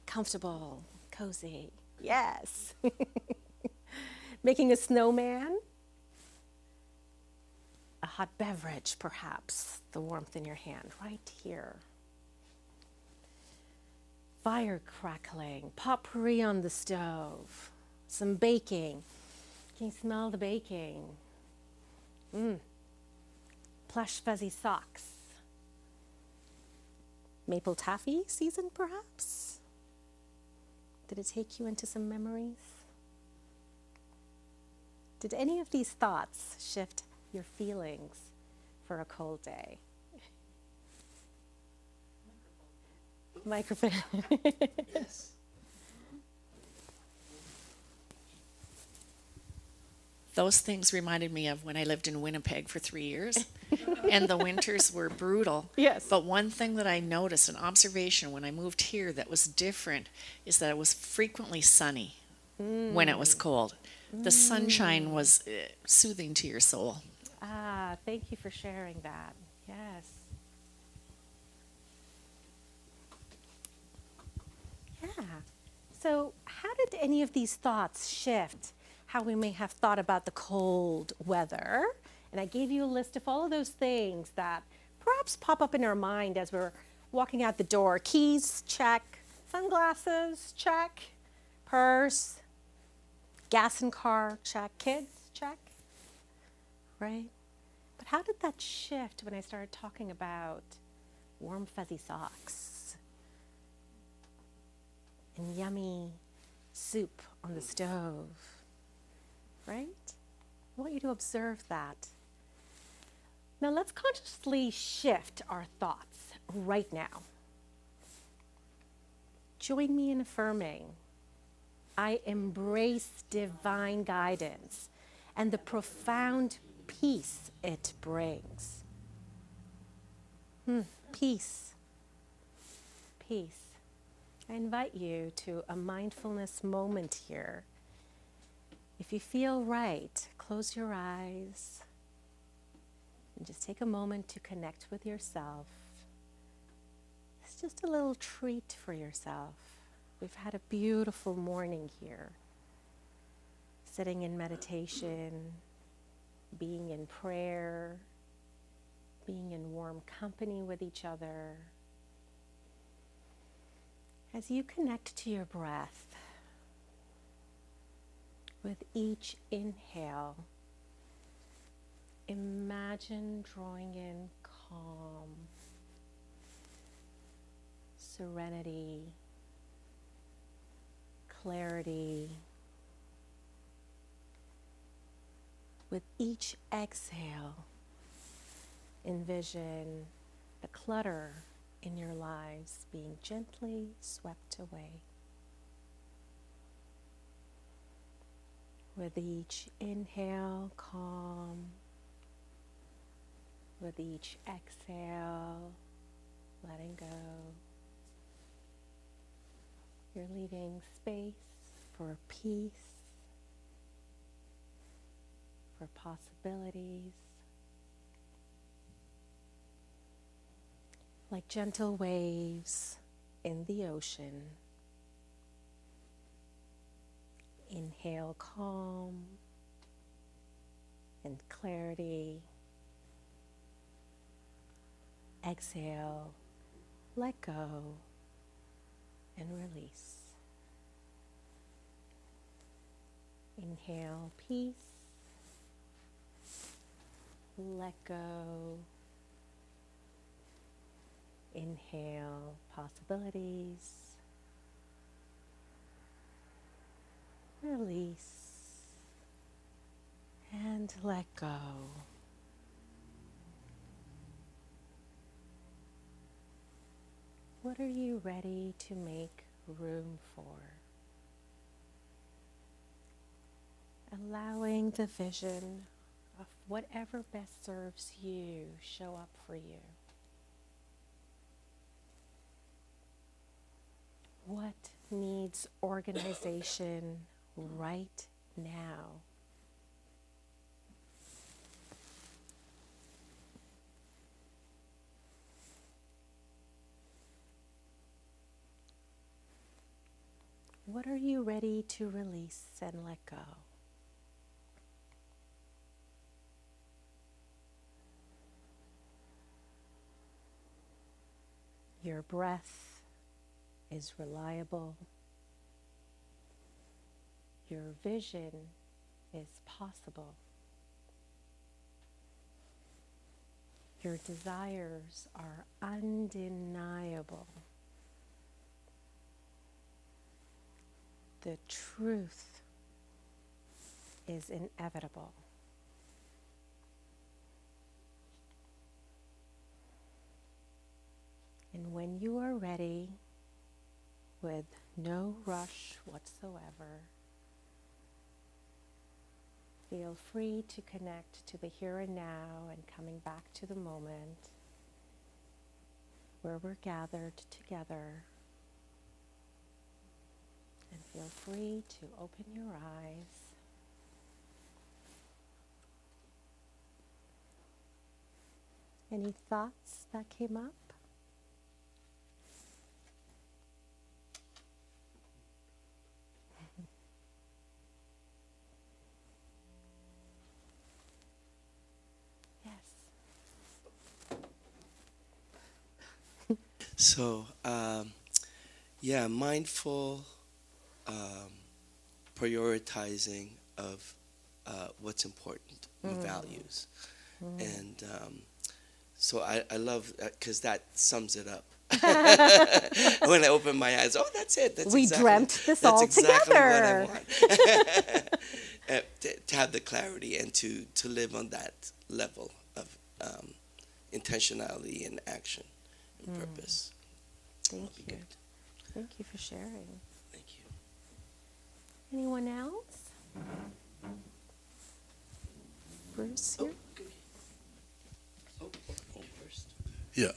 Comfortable, cozy. Yes. Making a snowman. A hot beverage, perhaps. The warmth in your hand, right here. Fire crackling, potpourri on the stove. Some baking. Can you smell the baking? Plush fuzzy socks. maple taffy season, perhaps? Did it take you into some memories? Did any of these thoughts shift your feelings for a cold day? Microphone. Yes. Those things reminded me of when I lived in Winnipeg for 3 years, and the winters were brutal. Yes. But one thing that I noticed, an observation when I moved here that was different, is that it was frequently sunny when it was cold. The sunshine was soothing to your soul. Ah, thank you for sharing that. Yes. Yeah. So, how did any of these thoughts shift how we may have thought about the cold weather? And I gave you a list of all of those things that perhaps pop up in our mind as we're walking out the door. Keys, check. Sunglasses, check. Purse. Gas in car, check. Kids, check. Right? But how did that shift when I started talking about warm, fuzzy socks and yummy soup on the stove? Right? I want you to observe that. Now let's consciously shift our thoughts right now. Join me in affirming, I embrace divine guidance and the profound peace it brings. Peace. Peace. I invite you to a mindfulness moment here. If you feel right, close your eyes and just take a moment to connect with yourself. It's just a little treat for yourself. We've had a beautiful morning here, sitting in meditation, being in prayer, being in warm company with each other. As you connect to your breath, with each inhale, imagine drawing in calm, serenity, clarity. With each exhale, envision the clutter in your lives being gently swept away. With each inhale, calm. With each exhale, letting go. You're leaving space for peace, for possibilities. Like gentle waves in the ocean. Inhale calm and clarity. Exhale, let go and release. Inhale peace. Let go. Inhale possibilities. Release and let go. What are you ready to make room for? Allowing the vision of whatever best serves you show up for you. What needs organization right now? What are you ready to release and let go? Your breath is reliable. Your vision is possible. Your desires are undeniable. The truth is inevitable. And when you are ready, with no rush whatsoever, feel free to connect to the here and now and coming back to the moment where we're gathered together. And feel free to open your eyes. Any thoughts that came up? So, yeah, mindful prioritizing of what's important, values. And so I love that because that sums it up. When I open my eyes, oh, that's it. That's We exactly, dreamt this that's all exactly together. what I want. To have the clarity and to live on that level of intentionality and action and purpose. Thank you. Good. Thank you for sharing. Thank you. Anyone else? Bruce here? First. Yeah,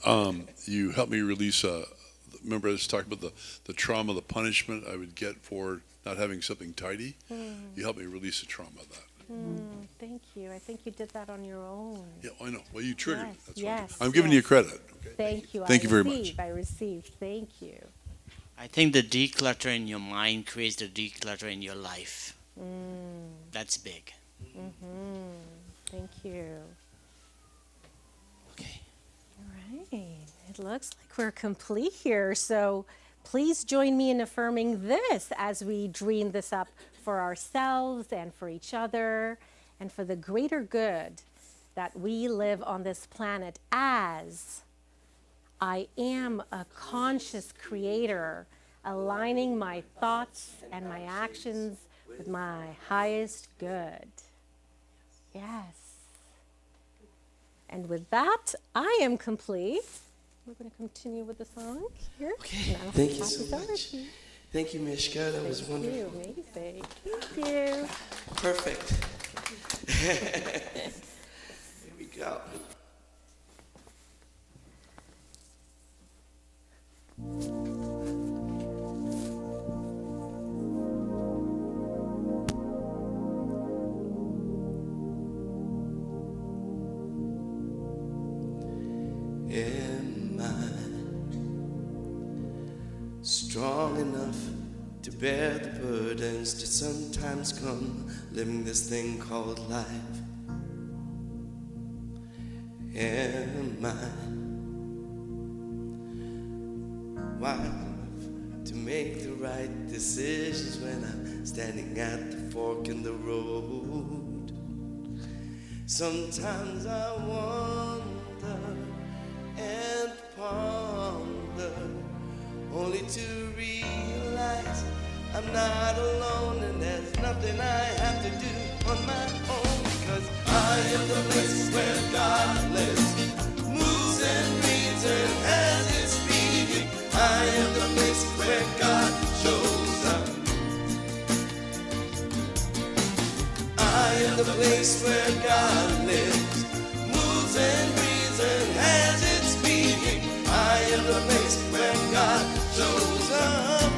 you helped me release, remember I was talking about the trauma, the punishment I would get for not having something tidy? You helped me release the trauma of that. Thank you. I think you did that on your own. Yeah, I know. Well, you triggered it. Yes, That's yes, why I'm giving you credit. Okay? Thank you. Thank you very much. much. I received. Thank you. I think the declutter in your mind creates the declutter in your life. That's big. Thank you. Okay. All right. It looks like we're complete here. So please join me in affirming this as we dream this up for ourselves and for each other and for the greater good that we live on this planet as I am a conscious creator, aligning my thoughts and my actions with my highest good. Yes. And with that, I am complete. We're going to continue with the song here. Okay. And I'll Thank you pass so it over much. to you. Thank you, Mishka. That was Thank you. wonderful. Amazing. Thank you. Perfect. Here we go. Am I strong enough to bear the burdens that sometimes come living this thing called life? Am I wise enough to make the right decisions when I'm standing at the fork in the road? Sometimes I wonder and ponder, only to realize I'm not alone and there's nothing I have to do on my own, because I am the place where God lives, moves and breathes and has its being. I am the place where God shows up. I am the place where God lives, moves and breathes and has its being. I am the place where God shows up.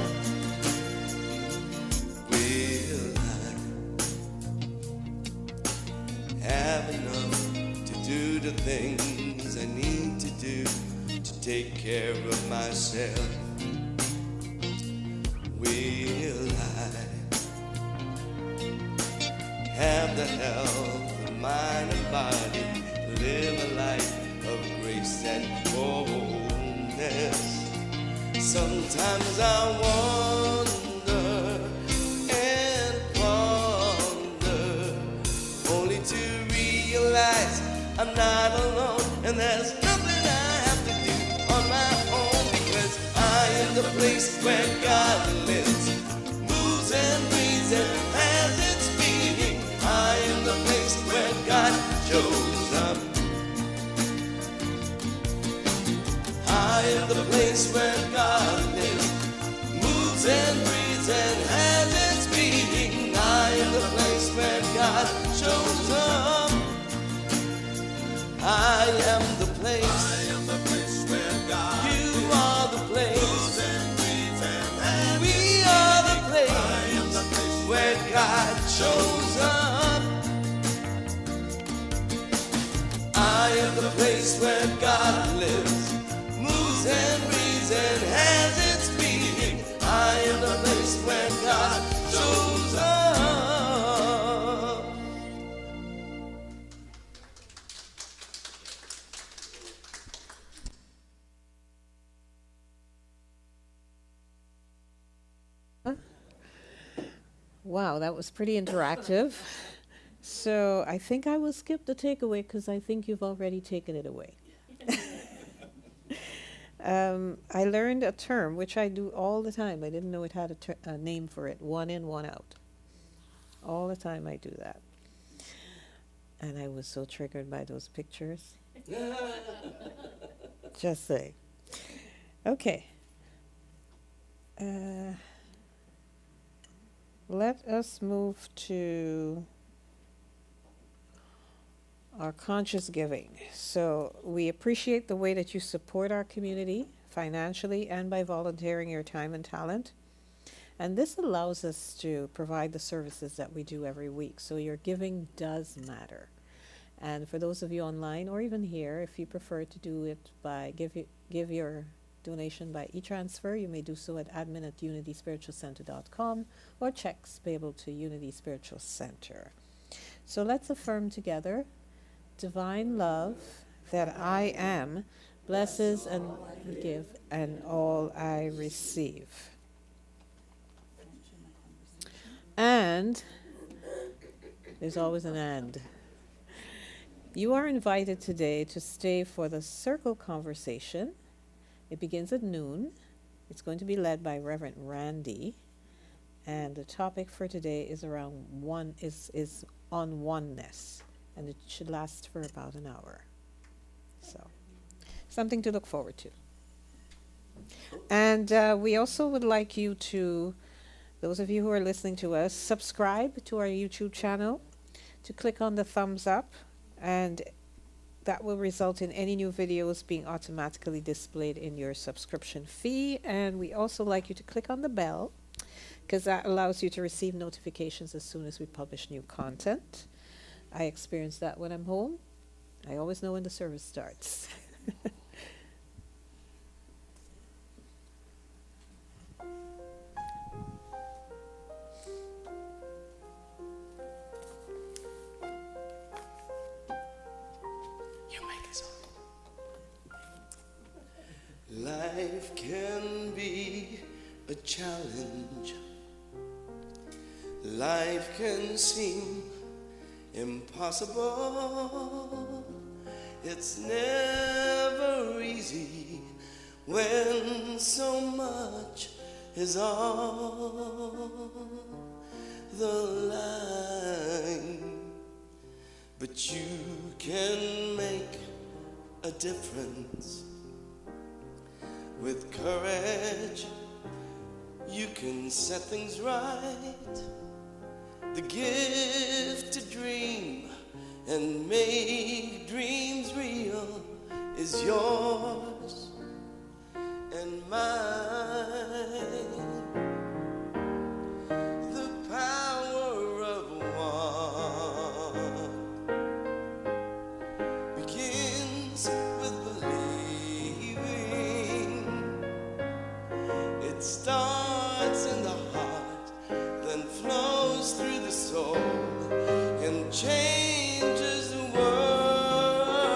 Will I have enough to do the things I need to do to take care of myself? Will I have the health of mind and body to live a life of grace and boldness? Sometimes I wonder and ponder, only to realize I'm not alone and there's am the place where God lives, moves and breathes and has its being. I am the place where God shows up. I am the place where God lives, moves and breathes and has its being. I am the place where God shows up. I am the place. I am the place where God. You are the place. And we are the place. I am the place where God shows up. I am the place where God lives, moves and breathes and has its being. I am the place where God shows up. Wow, that was pretty interactive. So I think I will skip the takeaway because I think you've already taken it away. I learned a term, which I do all the time. I didn't know it had a name for it. One in, one out. All the time I do that. And I was so triggered by those pictures. Just say. Okay. Let us move to our conscious giving. So we appreciate the way that you support our community financially and by volunteering your time and talent. And this allows us to provide the services that we do every week. So your giving does matter. And for those of you online or even here, if you prefer to do it by give your donation by e-transfer, you may do so at admin@unityspiritualcenter.com or checks payable to Unity Spiritual Center. So let's affirm together. Divine love that I am blesses and give and all I receive. And there's always an and. You are invited today to stay for the circle conversation. It begins at noon. It's going to be led by Reverend Randy. And the topic for today is around is on oneness. And it should last for about an hour. So, something to look forward to. And we also would like you to, those of you who are listening to us, subscribe to our YouTube channel, to click on the thumbs up, and that will result in any new videos being automatically displayed in your subscription fee. And we also like you to click on the bell, because that allows you to receive notifications as soon as we publish new content. I experience that when I'm home. I always know when the service starts. Life can be a challenge. Life can seem impossible. It's never easy when so much is on the line. But you can make a difference. With courage, you can set things right. The gift to dream and make dreams real is yours and mine. The power of one begins with believing. It starts in the heart, then flows through the soul and changes the world.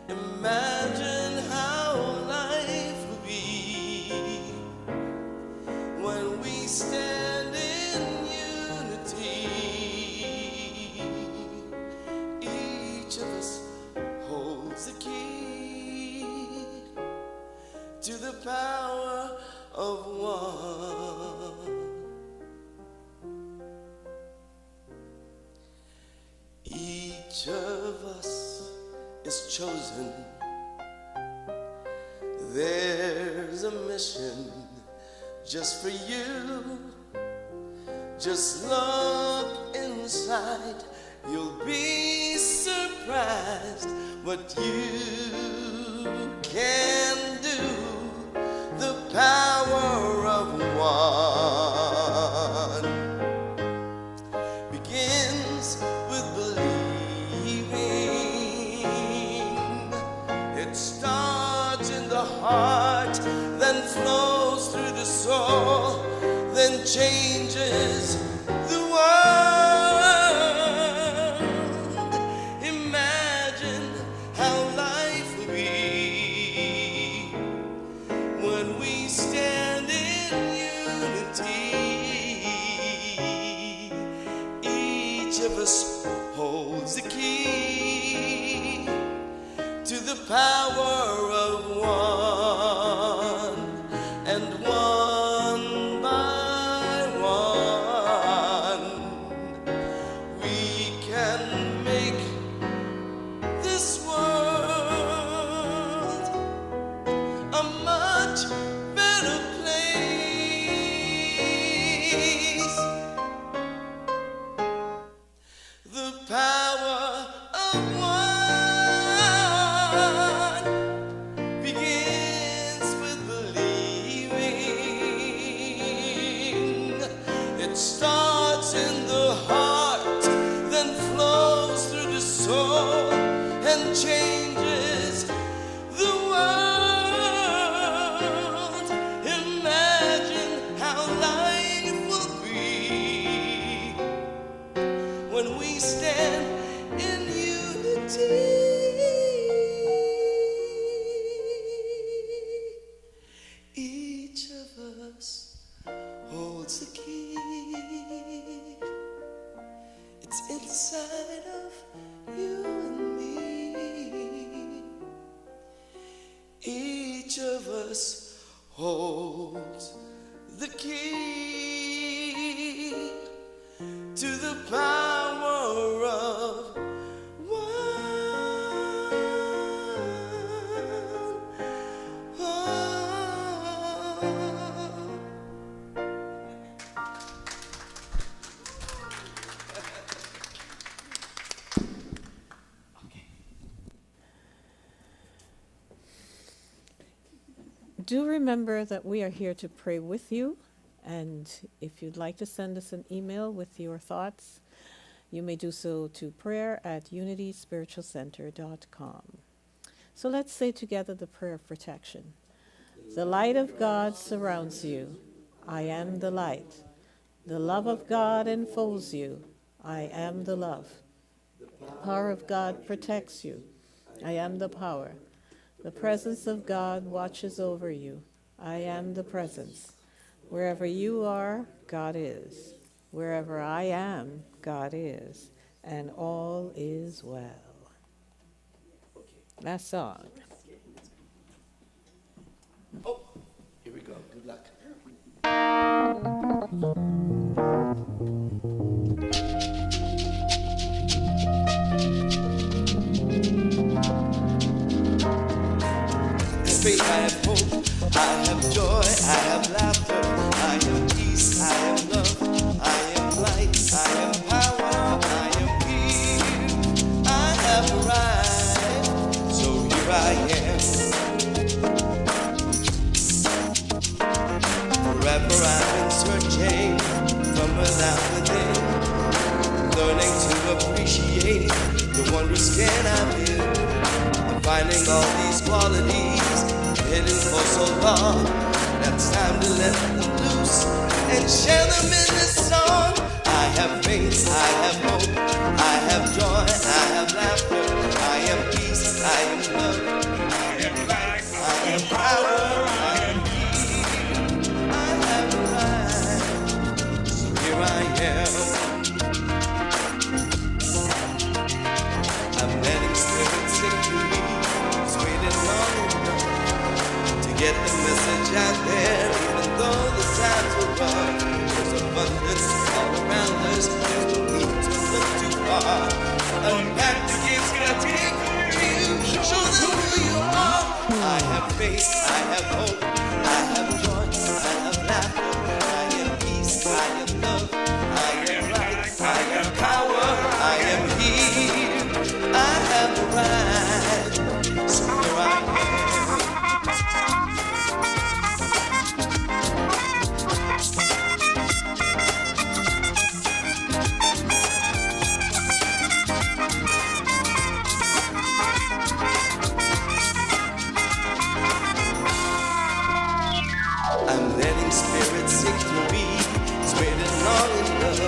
Imagine how life will be when we stand in unity. Each of us holds the key to the power of one. Each of us is chosen. There's a mission just for you. Just look inside, you'll be surprised what you can do. The power of one begins with believing. It starts in the heart, then flows through the soul, then changes the world. Imagine how life will be when we stand in unity. Each of us holds the key to the power of one, and one by one we can make this world a much better place. The power of one begins with believing. It starts in the heart, then flows through the soul and changes the world. Imagine how life will be when we stand in unity. Each of us holds the key. It's inside of you and me. Each of us holds the key to the power of Do remember that we are here to pray with you, and if you'd like to send us an email with your thoughts, you may do so to prayer@unityspiritualcenter.com. So let's say together the prayer of protection. The light of God surrounds you. I am the light. The love of God enfolds you. I am the love. The power of God protects you. I am the power. The presence of God watches over you. I am the presence. Wherever you are, God is. Wherever I am, God is. And all is well. Last song. Oh, here we go. Good luck. Faith, I have hope, I have joy, I have laughter, I am peace, I am love, I am light, I am power, I am here, I have arrived, so here I am. Forever I've been searching from without within, learning to appreciate the wondrous skin I'm in. I'm finding all these qualities hidden for so long. Now it's time to let them loose and share them in this song. I have faith, I have hope, I have joy, I have laughter, I am peace, I am love, I am life, I am power, I am healed, I have arrived, so here I am. I'm letting spirits into me, waiting long enough to get the message out there. Even though the times are rough, there's abundance all around us. There's no need to look too far. Unpack the gifts God gave you. Show them who you are. I have faith, I have hope, I have joy, I have laughter, I am peace, I am love, I am light, I am power, I am here, I have the right, so here I am. I'm letting spirit sink through me. It's waiting long enough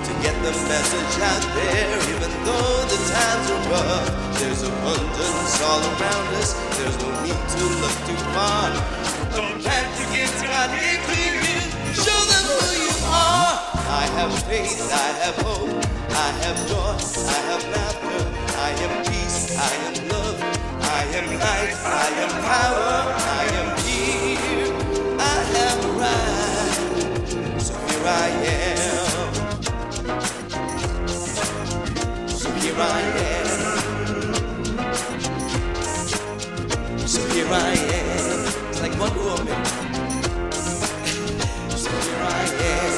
to get the message out there. Even though the times are rough, there's abundance all around us. There's no need to look too far. Unpack the gifts God gave to you. Show them who you are. I have faith, I have hope, I have joy, I have laughter, I am peace, I am love, I am light, I am power, I am here. I have a right, so here I am. So here I am. So here I am. It's like Wonder Woman. So here I am.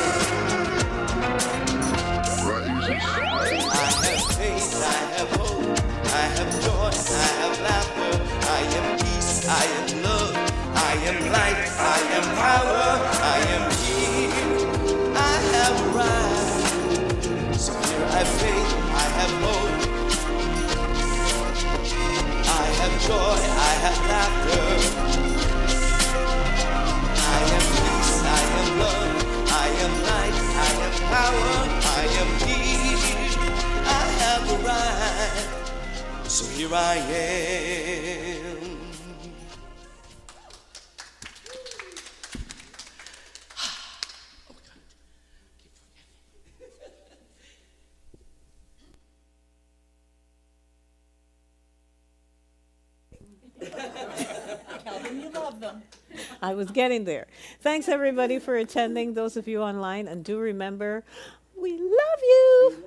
I have faith, I have hope, I have joy, I have laughter, I am peace, I am love, I am light, I am power, I am here, I have a right. So here I have faith, I have hope, I have joy, I have laughter, I am peace, I am love, I am light, I am power, I am here, I have a right. So here I am. I was getting there. Thanks everybody for attending, those of you online, and do remember, we love you.